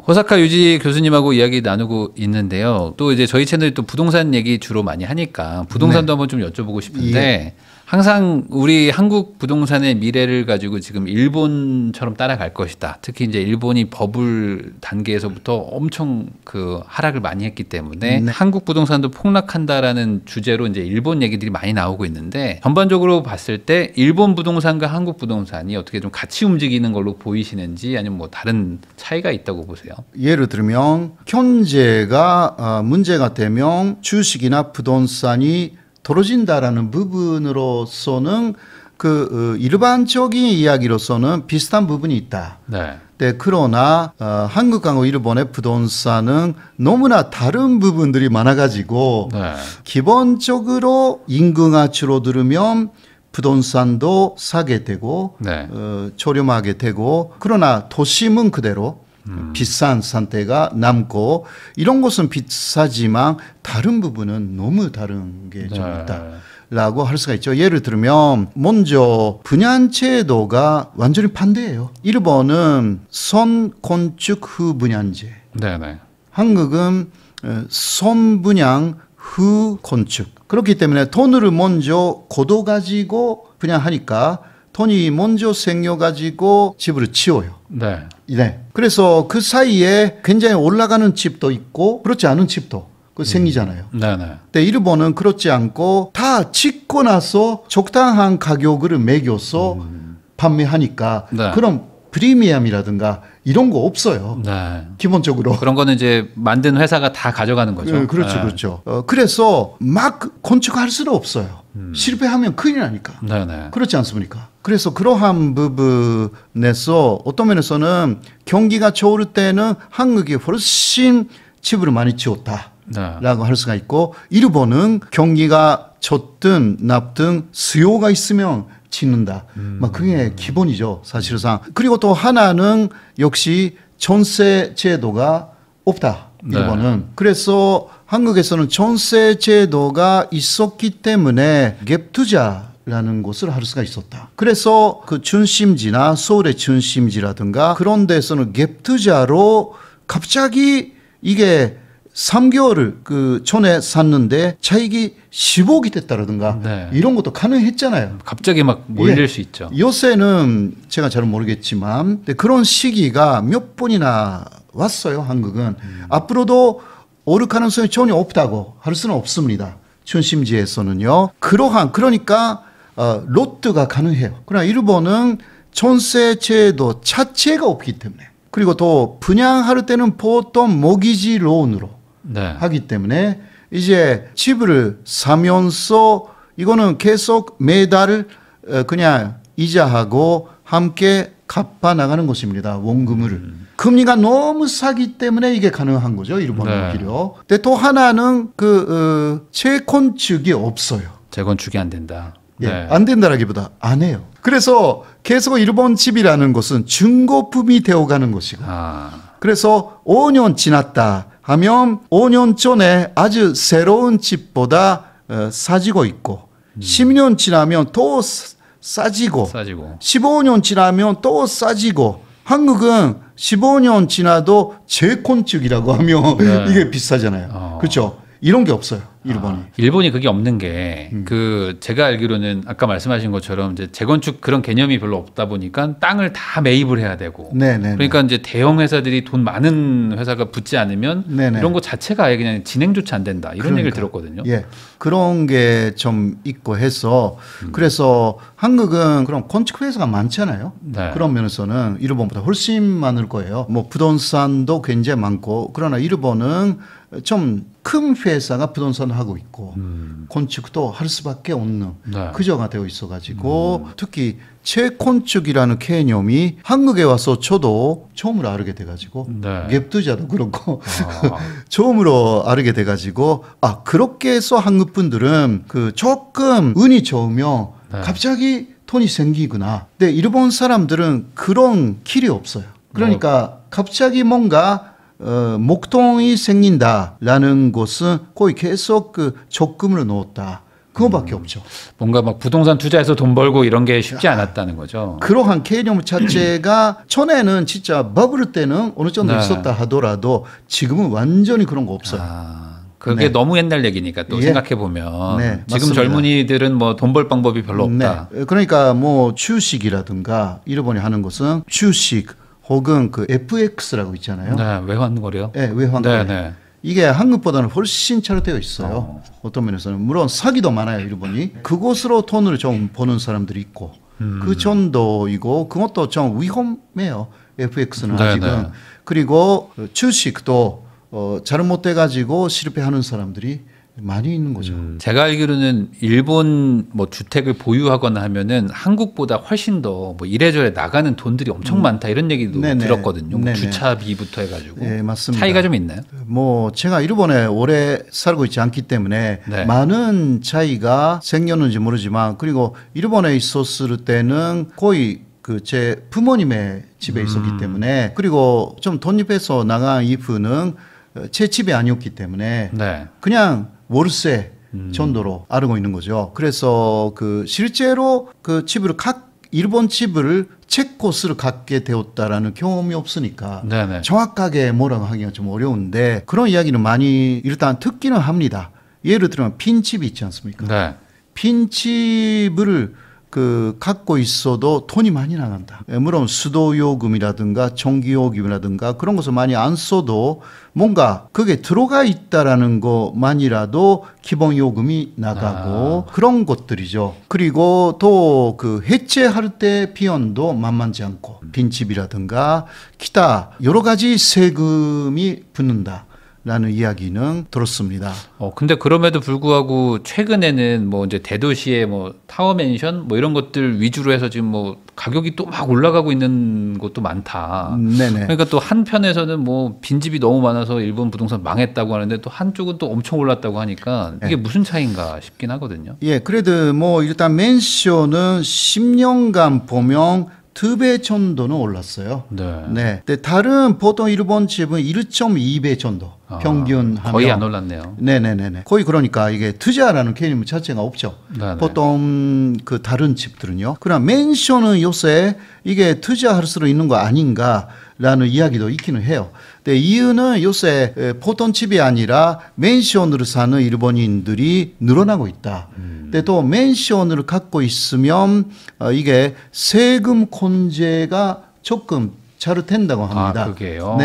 호사카 유지 교수님하고 이야기 나누고 있는데요. 또 이제 저희 채널이 또 부동산 얘기 주로 많이 하니까 부동산도 한번 좀 여쭤보고 싶은데 항상 우리 한국 부동산의 미래를 가지고 지금 일본처럼 따라갈 것이다. 특히 이제 일본이 버블 단계에서부터 엄청 그 하락을 많이 했기 때문에 네. 한국 부동산도 폭락한다라는 주제로 이제 일본 얘기들이 많이 나오고 있는데 전반적으로 봤을 때 일본 부동산과 한국 부동산이 어떻게 좀 같이 움직이는 걸로 보이시는지 아니면 뭐 다른 차이가 있다고 보세요? 예를 들면 경제가 문제가 되면 주식이나 부동산이 떨어진다라는 부분으로서는 그 일반적인 이야기로서는 비슷한 부분이 있다. 네. 네, 그러나 한국하고 일본의 부동산은 너무나 다른 부분들이 많아가지고 네. 기본적으로 인구가 줄어들면 부동산도 사게 되고 네. 저렴하게 되고 그러나 도심은 그대로 비싼 상태가 남고 이런 것은 비싸지만 다른 부분은 너무 다른 게 좀 있다라고 할 수가 있죠. 예를 들면 먼저 분양제도가 완전히 반대예요. 일본은 선건축 후 분양제, 네네. 한국은 선분양 후 건축. 그렇기 때문에 돈을 먼저 걷어 가지고 분양하니까 돈이 먼저 생겨가지고 집을 지어요. 네. 네. 그래서 그 사이에 굉장히 올라가는 집도 있고 그렇지 않은 집도 생기잖아요. 네네. 근데 일본은 그렇지 않고 다 짓고 나서 적당한 가격을 매겨서 판매하니까 네. 그런 프리미엄이라든가 이런 거 없어요. 네. 기본적으로. 그런 거는 이제 만든 회사가 다 가져가는 거죠. 네, 그렇죠. 네. 그렇죠. 그래서 막 건축할 수는 없어요. 실패하면 큰일 나니까. 네네. 그렇지 않습니까? 그래서 그러한 부분에서 어떤 면에서는 경기가 좋을 때는 한국이 훨씬 집을 많이 지었다라고 네. 할 수가 있고 일본은 경기가 좋든 나쁘든 수요가 있으면 짓는다. 막 그게 기본이죠, 사실상. 그리고 또 하나는 역시 전세 제도가 없다. 일본은. 네. 그래서 한국에서는 전세 제도가 있었기 때문에 갭 투자라는 것을 할 수가 있었다. 그래서 그 중심지나 서울의 중심지라든가 그런 데서는 갭 투자로 갑자기 이게 3개월을 그 전에 샀는데 차익이 10억이 됐다라든가 네. 이런 것도 가능했잖아요. 갑자기 막 몰릴 예. 수 있죠. 요새는 제가 잘 모르겠지만 그런 시기가 몇 번이나 왔어요. 한국은. 앞으로도 오를 가능성이 전혀 없다고 할 수는 없습니다. 중심지에서는요. 그러니까 로또가 가능해요. 그러나 일본은 전세 제도 자체가 없기 때문에 그리고 또 분양할 때는 보통 모기지 론으로 네. 하기 때문에 이제 집을 사면서 이거는 계속 매달 그냥 이자하고 함께 갚아 나가는 것입니다. 원금을. 금리가 너무 싸기 때문에 이게 가능한 거죠. 일본은 오히려. 근데 또 하나는 그 재건축이 없어요. 재건축이 안 된다. 예, 네. 안 된다라기보다 안 해요. 그래서 계속 일본 집이라는 것은 중고품이 되어가는 것이고 그래서 5년 지났다 하면 5년 전에 아주 새로운 집보다 싸지고 있고 10년 지나면 또 싸지고 15년 지나면 또 싸지고 한국은 15년 지나도 재건축이라고 하면 네. 이게 비싸잖아요. 그렇죠? 이런 게 없어요. 일본이. 일본이 그게 없는 게 그 제가 알기로는 아까 말씀하신 것처럼 이제 재건축 그런 개념이 별로 없다 보니까 땅을 다 매입을 해야 되고 네네네. 그러니까 이제 대형 회사들이 돈 많은 회사가 붙지 않으면 네네. 이런 거 자체가 아예 그냥 진행조차 안 된다 이런 얘기를 들었거든요. 예, 그런 게 좀 있고 해서 그래서 한국은 그런 건축 회사가 많잖아요. 네. 그런 면에서는 일본보다 훨씬 많을 거예요. 뭐 부동산도 굉장히 많고 그러나 일본은 좀 큰 회사가 부동산을 하고 있고 건축도 할 수밖에 없는 네. 구조가 되어 있어가지고 특히 재건축이라는 개념이 한국에 와서 저도 처음으로 알게 돼가지고 네. 갭 투자도 그렇고 처음으로 알게 돼가지고 그렇게 해서 한국 분들은 그 조금 운이 좋으면 네. 갑자기 돈이 생기구나. 근데 일본 사람들은 그런 길이 없어요. 그러니까 갑자기 뭔가 목돈이 생긴다라는 것은 거의 계속 그 적금으로 넣었다. 그거밖에 없죠. 뭔가 막 부동산 투자해서 돈 벌고 이런 게 쉽지 않았다는 거죠. 그러한 개념 자체가 전에는 진짜 버블 때는 어느 정도 네. 있었다 하더라도 지금은 완전히 그런 거 없어요. 그게 너무 옛날 얘기니까 또 생각해 보면 지금 맞습니다. 젊은이들은 뭐 돈 벌 방법이 별로 없다. 그러니까 뭐 주식이라든가 일본이 하는 것은 주식 혹은 그 FX라고 있잖아요. 외환거래요. 외환거래. 이게 한국보다는 훨씬 차려되어 있어요. 어떤 면에서는 물론 사기도 많아요, 일본이. 그곳으로 돈을 좀 버는 사람들이 있고 그 정도이고 그것도 좀 위험해요. FX는 아직은. 그리고 주식도 잘못돼가지고 실패하는 사람들이 많이 있는 거죠. 제가 알기로는 일본 뭐 주택을 보유하거나 하면은 한국보다 훨씬 더 뭐 이래저래 나가는 돈들이 엄청 많다 이런 얘기도 들었거든요. 뭐 주차비부터 해가지고. 맞습니다. 차이가 좀 있나요? 뭐 제가 일본에 오래 살고 있지 않기 때문에 많은 차이가 생겼는지 모르지만 그리고 일본에 있었을 때는 거의 그 제 부모님의 집에 있었기 때문에 그리고 좀 독립해서 나간 이후는 제 집이 아니었기 때문에 그냥 월세 정도로 알고 있는 거죠. 그래서 그 실제로 그 집을 일본 집을 채권을 갖게 되었다라는 경험이 없으니까 정확하게 뭐라고 하기가 좀 어려운데 그런 이야기는 많이 일단 듣기는 합니다. 예를 들면 빈집이 있지 않습니까? 빈집을 그 갖고 있어도 돈이 많이 나간다. 물론 수도요금이라든가 전기요금이라든가 그런 것을 많이 안 써도 뭔가 그게 들어가 있다라는 것만이라도 기본요금이 나가고 그런 것들이죠. 그리고 또 그 해체할 때 비용도 만만치 않고 빈집이라든가 기타 여러 가지 세금이 붙는다. 라는 이야기는 들었습니다. 근데 그럼에도 불구하고 최근에는 뭐 이제 대도시의 뭐 타워 맨션 뭐 이런 것들 위주로 해서 지금 뭐 가격이 또 막 올라가고 있는 곳도 많다. 그러니까 또 한편에서는 뭐 빈집이 너무 많아서 일본 부동산 망했다고 하는데 또 한쪽은 또 엄청 올랐다고 하니까 이게 무슨 차이인가 싶긴 하거든요. 그래도 뭐 일단 맨션은 10년간 보면 2배 정도는 올랐어요. 근데 다른 보통 일본 집은 1.2배 정도 평균 하면 거의 안 올랐네요. 거의 그러니까 이게 투자라는 개념 자체가 없죠. 보통 그 다른 집들은요. 그러나 맨션은 요새 이게 투자할 수 있는 거 아닌가라는 이야기도 있기는 해요. 근데 이유는 요새 보통 집이 아니라 맨션으로 사는 일본인들이 늘어나고 있다. 근데 또 맨션을 갖고 있으면 이게 세금 공제가 조금 잘 된다고 합니다. 그게요?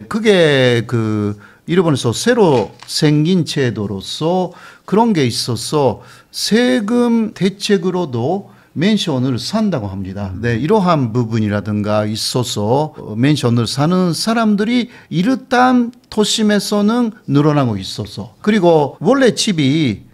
그게 그 일본에서 새로 생긴 제도로서 그런 게 있어서 세금 대책으로도 맨션을 산다고 합니다. 이러한 부분이라든가 있어서 맨션을 사는 사람들이 일단 도심에서는 늘어나고 있어서 그리고 원래 집이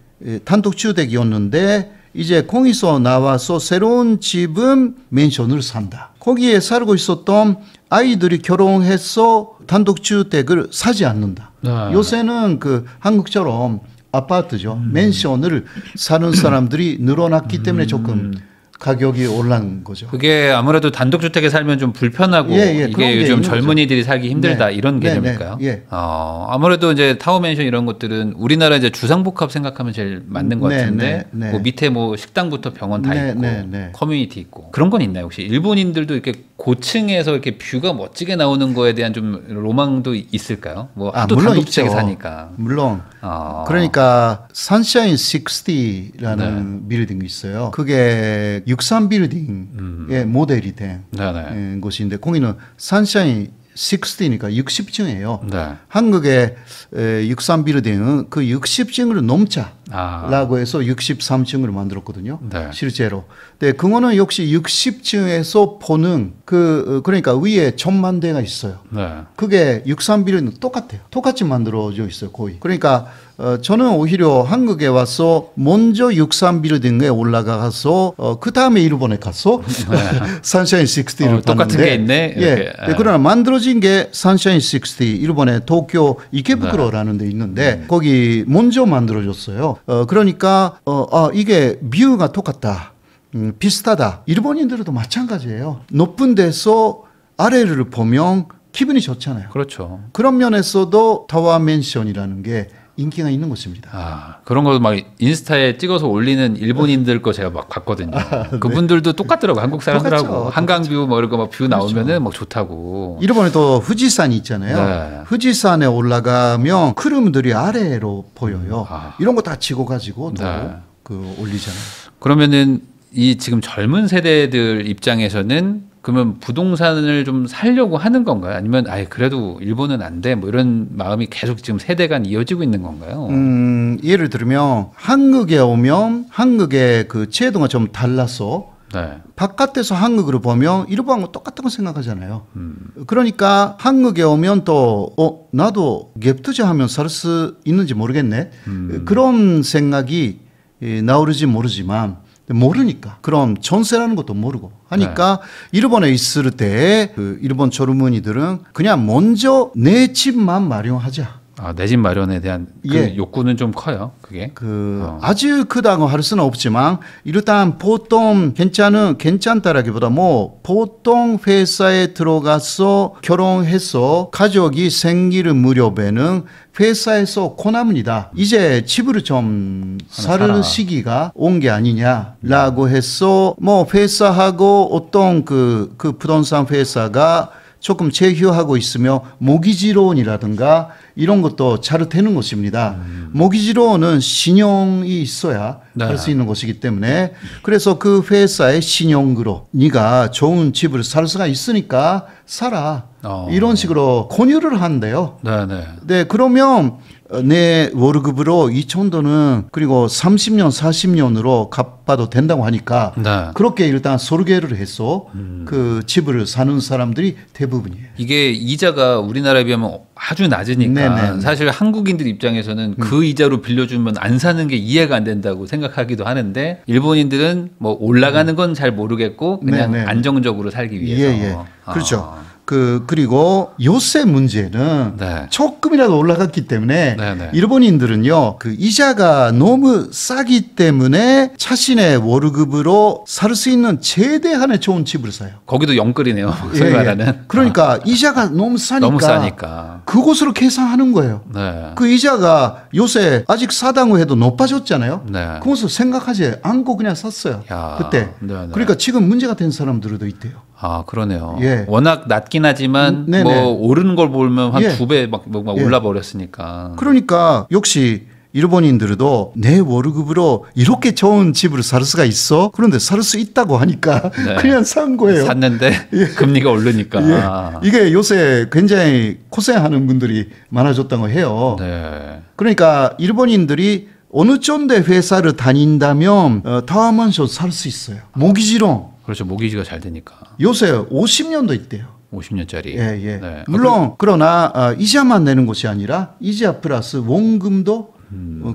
단독주택이었는데 이제 거기서 나와서 새로운 집은 맨션을 산다. 거기에 살고 있었던 아이들이 결혼해서 단독주택을 사지 않는다. 요새는 그 한국처럼 아파트죠. 맨션을 사는 사람들이 늘어났기 때문에 조금 가격이 올라간 거죠. 그게 아무래도 단독주택에 살면 좀 불편하고 이게 요즘 젊은이들이 살기 힘들다 이런 개념일까요? 아무래도 이제 타워맨션 이런 것들은 우리나라 이제 주상복합 생각하면 제일 맞는 것 같은데 뭐 밑에 뭐 식당부터 병원 다 있고 커뮤니티 있고 그런 건 있나요? 혹시 일본인들도 이렇게 고층에서 이렇게 뷰가 멋지게 나오는 거에 대한 좀 로망도 있을까요? 뭐 하도 단독주택에 사니까. 물론. 그러니까 선샤인 60라는 빌딩이 있어요. 그게 63 빌딩의 모델이 된 곳인데 거기는 선샤인 60니까 60층이에요. 한국의 63 빌딩은 그 60층을 넘자라고 해서 63층을 만들었거든요. 실제로. 근데 그거는 역시 60층에서 보는 그러니까 위에 전망대가 있어요. 그게 63 빌딩은 똑같아요. 똑같이 만들어져 있어요, 거의. 그러니까 저는 오히려 한국에 와서 먼저 63 빌딩에 올라가서 그 다음에 일본에 가서 선샤인 60를 똑같은 게 있네. 그러나 만들어진 게 선샤인 60 일본의 도쿄 이케부쿠로라는 데 있는데 거기 먼저 만들어졌어요. 그러니까 이게 뷰가 똑같다. 비슷하다. 일본인들도 마찬가지예요. 높은 데서 아래를 보면 기분이 좋잖아요. 그렇죠. 그런 면에서도 타워 맨션이라는 게 인기가 있는 곳입니다. 아, 그런 거 막 인스타에 찍어서 올리는 일본인들 거 제가 막 봤거든요. 네. 그분들도 똑같더라고. 한국 사람들하고. 똑같죠. 한강뷰 뭐 이런 거 막 뷰 그렇죠. 나오면은 막 좋다고. 일본에도 후지산이 있잖아요. 네. 후지산에 올라가면 크루들이 아래로 보여요. 이런 거 다 찍어 가지고 또 네. 그 올리잖아요. 그러면은 이 지금 젊은 세대들 입장에서는 그러면 부동산을 좀 살려고 하는 건가요? 아니면 아예 그래도 일본은 안 돼? 뭐 이런 마음이 계속 지금 세대 간 이어지고 있는 건가요? 예를 들면 한국에 오면 한국의 그 제도가 좀 달라서 네. 바깥에서 한국으로 보면 일본하고 똑같은 거 생각하잖아요. 그러니까 한국에 오면 또 나도 갭 투자하면 살 수 있는지 모르겠네. 그런 생각이 나오는지 모르지만 모르니까 그럼 전세라는 것도 모르고 하니까 네. 일본에 있을 때 그 일본 젊은이들은 그냥 먼저 내 집만 마련하자. 아, 내 집 마련에 대한 그 예. 욕구는 좀 커요. 그게 아주 크다고 할 수는 없지만 일단 보통 괜찮다라기보다 뭐 보통 회사에 들어가서 결혼해서 가족이 생길 무렵에는 회사에서 고납니다. 이제 집을 좀 살 시기가 온 게 아니냐라고 해서 뭐 회사하고 어떤 그 부동산 회사가 조금 제휴하고 있으며 모기지론이라든가 이런 것도 잘 되는 것입니다. 모기지론은 신용이 있어야 네. 할 수 있는 것이기 때문에 그래서 그 회사의 신용으로 네가 좋은 집을 살 수가 있으니까 살아. 이런 식으로 권유를 한대요. 네네. 네, 그러면 내 월급으로 이 정도는 그리고 30년, 40년으로 갚아도 된다고 하니까 네. 그렇게 일단 설계를 해서 그 집을 사는 사람들이 대부분이에요. 이게 이자가 우리나라에 비하면 아주 낮으니까 네네. 사실 한국인들 입장에서는 그 이자로 빌려주면 안 사는 게 이해가 안 된다고 생각하기도 하는데 일본인들은 뭐 올라가는 건 잘 모르겠고 그냥 네네. 안정적으로 살기 위해서. 예. 그렇죠. 그리고 요새 문제는 네. 조금이라도 올라갔기 때문에 네네. 일본인들은요 그 이자가 너무 싸기 때문에 자신의 월급으로 살 수 있는 최대한의 좋은 집을 사요. 거기도 영끌이네요. 소위 말하는. 그러니까 이자가 너무 싸니까 그곳으로 계산하는 거예요. 네. 그 이자가 요새 아직 사당후 해도 높아졌잖아요. 네. 그것을 생각하지 않고 그냥 샀어요. 야. 그때. 네네. 그러니까 지금 문제가 된 사람들도 있대요. 아, 그러네요. 예. 워낙 낮긴 하지만 네네. 뭐 오르는 걸 보면 한 예. 2배 막 예. 올라 버렸으니까. 그러니까 역시 일본인들도 내 월급으로 이렇게 좋은 집을 살 수가 있어? 그런데 살 수 있다고 하니까 네. 그냥 산 거예요. 샀는데 예. 금리가 오르니까. 예. 이게 요새 굉장히 고생하는 분들이 많아졌다고 해요. 네. 그러니까 일본인들이 어느 정도 회사를 다닌다면 다음은 살 수 있어요. 모기지론. 그렇죠. 모기지가 잘 되니까. 요새 50년도 있대요. 50년짜리. 예. 네. 물론 그러나 이자만 내는 것이 아니라 이자 플러스 원금도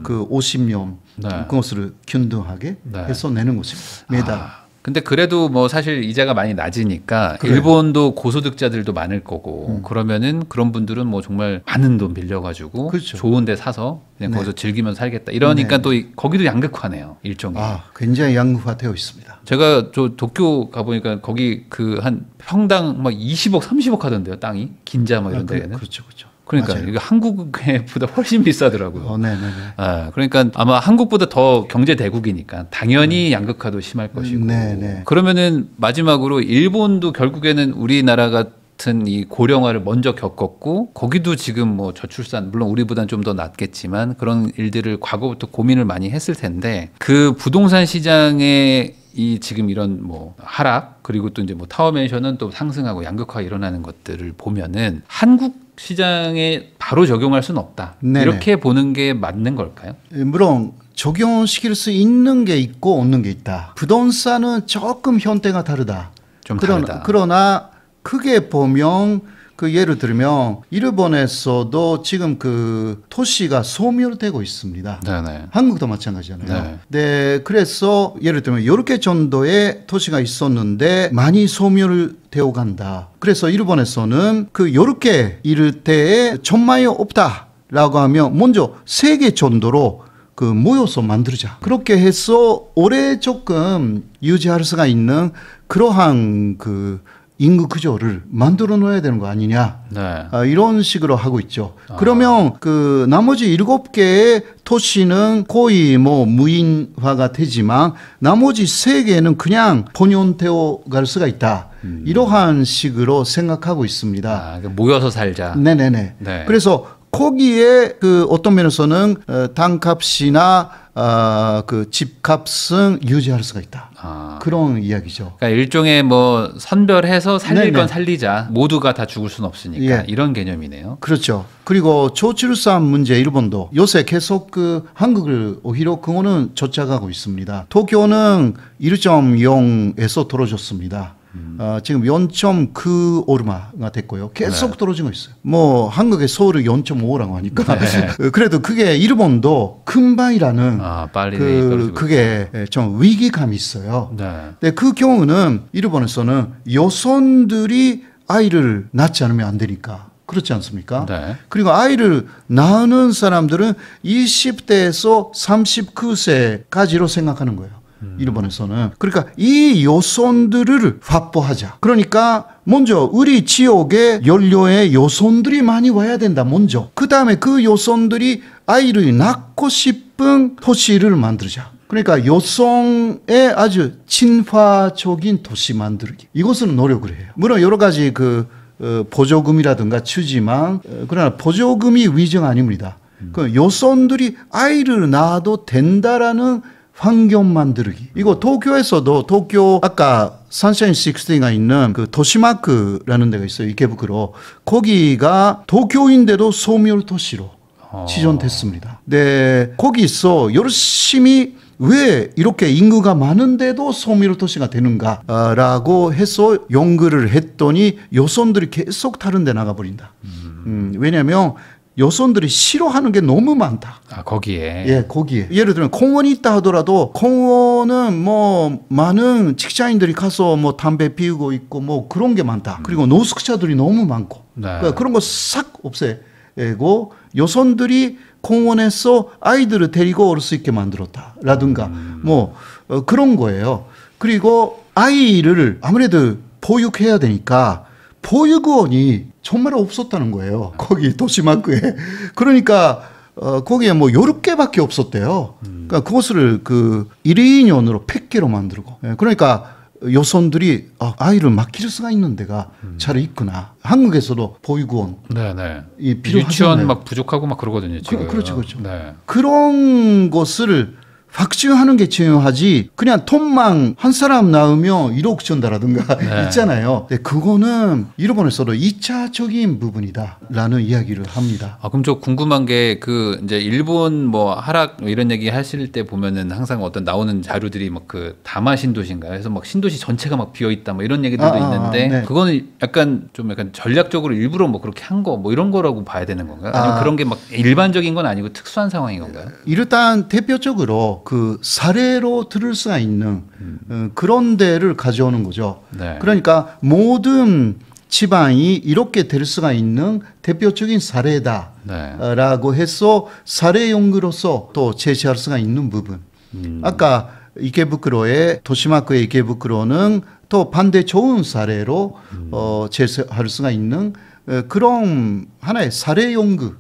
그 50년 네. 그것을 균등하게 네. 해서 내는 것입니다. 매달. 근데 그래도 뭐 사실 이자가 많이 낮으니까 그래요. 일본도 고소득자들도 많을 거고 그러면은 그런 분들은 뭐 정말 많은 돈 빌려가지고 그렇죠. 좋은 데 사서 그냥 네. 거기서 즐기면 살겠다. 이러니까 네. 또 거기도 양극화네요. 일종의. 굉장히 양극화되어 있습니다. 제가 저 도쿄 가보니까 거기 그 한 평당 막 20억, 30억 하던데요. 땅이. 긴자 막 이런 데는. 그렇죠. 그러니까 맞아요. 이거 한국보다 훨씬 비싸더라고요. 네네네. 아, 그러니까 아마 한국보다 더 경제 대국이니까 당연히 양극화도 심할 것이고. 네네. 그러면은 마지막으로 일본도 결국에는 우리나라 같은 이 고령화를 먼저 겪었고 거기도 지금 뭐 저출산 물론 우리보다는 좀 더 낫겠지만 그런 일들을 과거부터 고민을 많이 했을 텐데 그 부동산 시장에 이 지금 이런 뭐 하락 그리고 또 이제 뭐 타워맨션은 또 상승하고 양극화 일어나는 것들을 보면은 한국 시장에 바로 적용할 수는 없다. 네네. 이렇게 보는 게 맞는 걸까요? 물론 적용시킬 수 있는 게 있고 없는 게 있다. 부동산은 조금 형태가 다르다. 좀 다르다. 그러나 크게 보면 그 예를 들면 일본에서도 지금 그 도시가 소멸되고 있습니다. 네네. 한국도 마찬가지잖아요. 네. 네, 그래서 예를 들면 이렇게 정도의 도시가 있었는데 많이 소멸되어 간다. 그래서 일본에서는 그 이렇게 이를 때에 전망이 없다라고 하면 먼저 3개 정도로 그 모여서 만들자. 그렇게 해서 오래 조금 유지할 수가 있는 그러한 그 인구 구조를 만들어 놓아야 되는 거 아니냐. 네. 이런 식으로 하고 있죠. 그러면 그 나머지 7개의 도시는 거의 뭐 무인화가 되지만 나머지 3개는 그냥 본연되어 갈 수가 있다. 이러한 식으로 생각하고 있습니다. 모여서 살자. 네네네. 네. 그래서 거기에 그 어떤 면에서는 땅값이나 그 집값은 유지할 수가 있다. 그런 이야기죠. 그러니까 일종의 뭐 선별해서 살릴 네네. 건 살리자. 모두가 다 죽을 수는 없으니까 예. 이런 개념이네요. 그렇죠. 그리고 저출산 문제 일본도 요새 계속 그 한국을 오히려 그거는 쫓아가고 있습니다. 도쿄는 1.0에서 떨어졌습니다. 지금 0.9 오르마가 됐고요. 계속 떨어지고 있어요. 뭐 한국의 서울이 0.5라고 하니까 그래도 그게 일본도 금방이라는 빨리 그게 좀 위기감이 있어요. 네. 근데 그 경우는 일본에서는 여성들이 아이를 낳지 않으면 안 되니까. 그렇지 않습니까? 네. 그리고 아이를 낳는 사람들은 20대에서 39세까지로 생각하는 거예요. 일본에서는. 그러니까 이 여성들을 확보하자. 그러니까 먼저 우리 지역에 연료에 여성들이 많이 와야 된다. 먼저. 그 다음에 그 여성들이 아이를 낳고 싶은 도시를 만들자. 그러니까 여성의 아주 친화적인 도시 만들기. 이것은 노력을 해요. 물론 여러 가지 그 보조금이라든가 주지만 그러나 보조금이 위정 아닙니다. 그 여성들이 아이를 낳아도 된다라는 환경 만들기. 이거 도쿄에서도 도쿄 아까 선샤인 60가 있는 그 도시마크라는 데가 있어요. 이케부쿠로. 거기가 도쿄인데도 소멸 도시로 지정됐습니다. 네, 거기서 열심히 왜 이렇게 인구가 많은데도 소멸 도시가 되는가라고 해서 연구를 했더니 여성들이 계속 다른 데 나가버린다. 왜냐하면 여성들이 싫어하는 게 너무 많다. 거기에. 예, 거기에. 예를 들면 공원이 있다 하더라도 공원은 뭐 많은 직장인들이 가서 뭐 담배 피우고 있고 뭐 그런 게 많다. 그리고 노숙자들이 너무 많고. 네. 그러니까 그런 거 싹 없애고 여성들이 공원에서 아이들을 데리고 올 수 있게 만들었다라든가 뭐 그런 거예요. 그리고 아이를 아무래도 보육해야 되니까 보육원이 정말 없었다는 거예요. 거기 도시마크에. 그러니까 거기에 뭐 10개밖에 없었대요. 그러니까 그것을 그 1인용으로 100개로 만들고. 그러니까 여성들이 아이를 맡길 수가 있는 데가 잘 있구나. 한국에서도 보육원. 네네. 필요하잖아요. 유치원 막 부족하고 막 그러거든요. 지금. 그렇죠, 그렇죠. 네. 그런 것을 확증하는 게 중요하지. 그냥 돈만 한 사람 낳으면 1억 준다라든가 네. 있잖아요. 근데 그거는 일본에서도 2차적인 부분이다라는 이야기를 합니다. 그럼 저 궁금한 게 그 이제 일본 뭐 하락 이런 얘기 하실 때 보면은 항상 어떤 나오는 자료들이 막 그 다마 신도시인가요? 그래서 막 신도시 전체가 막 비어 있다 뭐 이런 얘기들도 있는데 네. 그거는 약간 전략적으로 일부러 뭐 그렇게 한 거 뭐 이런 거라고 봐야 되는 건가요? 아니면 그런 게 막 일반적인 건 아니고 특수한 상황인 건가요? 일단 대표적으로 그 사례로 들을 수가 있는 그런 데를 가져오는 거죠. 네. 그러니까 모든 지방이 이렇게 될 수가 있는 대표적인 사례다라고 해서 사례 연구로서 또 제시할 수가 있는 부분. 아까 이케부쿠로의 도시마크의 이케부쿠로는 또 반대 좋은 사례로 제시할 수가 있는 그런 하나의 사례 연구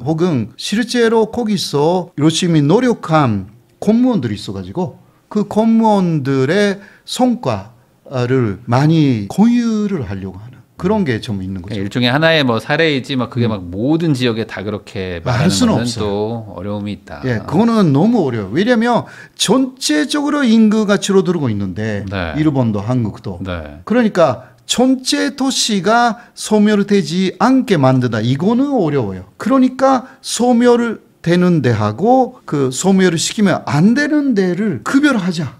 혹은 실제로 거기서 열심히 노력한 공무원들이 있어가지고 그 공무원들의 성과를 많이 공유를 하려고 하는 그런 게 좀 있는 거죠. 일종의 하나의 뭐 사례이지 막 그게 막 모든 지역에 다 그렇게 말하는 수는 거는 없어요. 또 어려움이 있다. 예, 그거는 너무 어려워요. 왜냐하면 전체적으로 인구가 줄어들고 있는데 네. 일본도 한국도 네. 그러니까 전체 도시가 소멸되지 않게 만든다. 이거는 어려워요. 그러니까 소멸을 되는 데하고 그 소멸을 시키면 안 되는 데를 구별하자.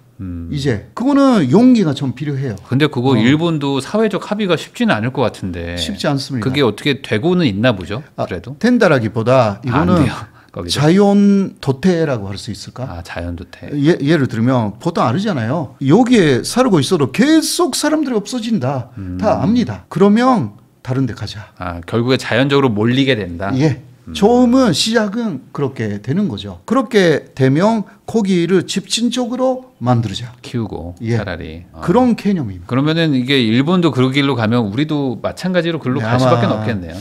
이제 그거는 용기가 좀 필요해요. 근데 그거 일본도 사회적 합의가 쉽지는 않을 것 같은데 쉽지 않습니다. 그게 어떻게 되고는 있나 보죠. 그래도 된다라기보다 이거는 안 돼요, 거기도. 자연 도태라고 할 수 있을까? 자연 도태. 예를 들면 보통 알잖아요. 여기에 살고 있어도 계속 사람들이 없어진다. 다 압니다. 그러면 다른 데 가자. 결국에 자연적으로 몰리게 된다. 예. 처음은 시작은 그렇게 되는 거죠. 그렇게 되면 고기를 집중적으로 만들자. 키우고 예. 차라리. 그런 개념입니다. 그러면은 이게 일본도 그 길로 가면 우리도 마찬가지로 글로 갈 수밖에 없겠네요.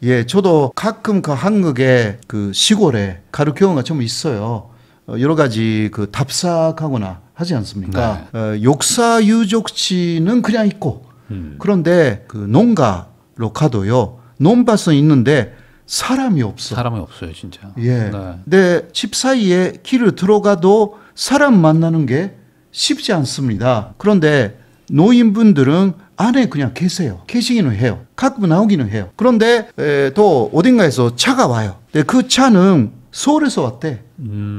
예, 저도 가끔 그 한국의 그 시골에 갈 경우가 좀 있어요. 여러 가지 그 답사하거나 하지 않습니까? 네. 역사 유적지는 그냥 있고 그런데 그 농가로 가도요. 논밭은 있는데 사람이 없어. 사람이 없어요, 진짜. 예. 네. 내 집 사이에 길을 들어가도 사람 만나는 게 쉽지 않습니다. 그런데 노인분들은 안에 그냥 계세요. 계시기는 해요. 가끔 나오기는 해요. 그런데 또 어딘가에서 차가 와요. 근데 그 차는 서울에서 왔대.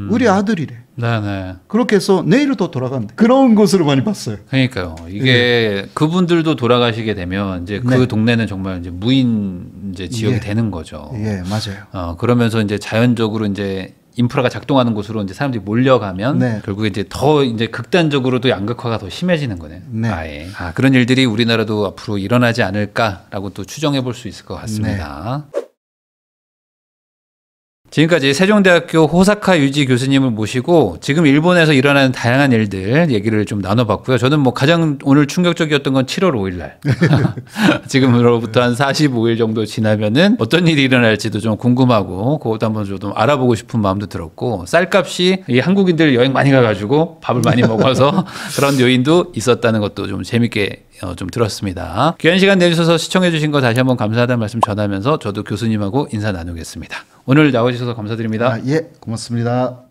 우리 아들이래. 네네. 그렇게 해서 내일 또 돌아간대. 그런 것을 많이 봤어요. 그러니까요. 이게 그분들도 돌아가시게 되면 이제 그 동네는 정말 이제 무인 이제 지역이 되는 거죠. 예, 맞아요. 그러면서 이제 자연적으로 이제 인프라가 작동하는 곳으로 이제 사람들이 몰려가면 결국에 이제 더 이제 극단적으로도 양극화가 더 심해지는 거네요. 아예. 그런 일들이 우리나라도 앞으로 일어나지 않을까라고 또 추정해 볼 수 있을 것 같습니다. 지금까지 세종대학교 호사카 유지 교수님을 모시고 지금 일본에서 일어나는 다양한 일들 얘기를 좀 나눠봤고요. 저는 뭐 가장 오늘 충격적이었던 건 7월 5일 날. 지금으로부터 한 45일 정도 지나면은 어떤 일이 일어날지도 좀 궁금하고 그것도 한번 좀 알아보고 싶은 마음도 들었고 쌀값이 이 한국인들 여행 많이 가가지고 밥을 많이 먹어서 그런 요인도 있었다는 것도 좀 재밌게 좀 들었습니다. 귀한 시간 내주셔서 시청해주신 거 다시 한번 감사하다는 말씀 전하면서 저도 교수님하고 인사 나누겠습니다. 오늘 나와주셔서 감사드립니다. 예, 고맙습니다.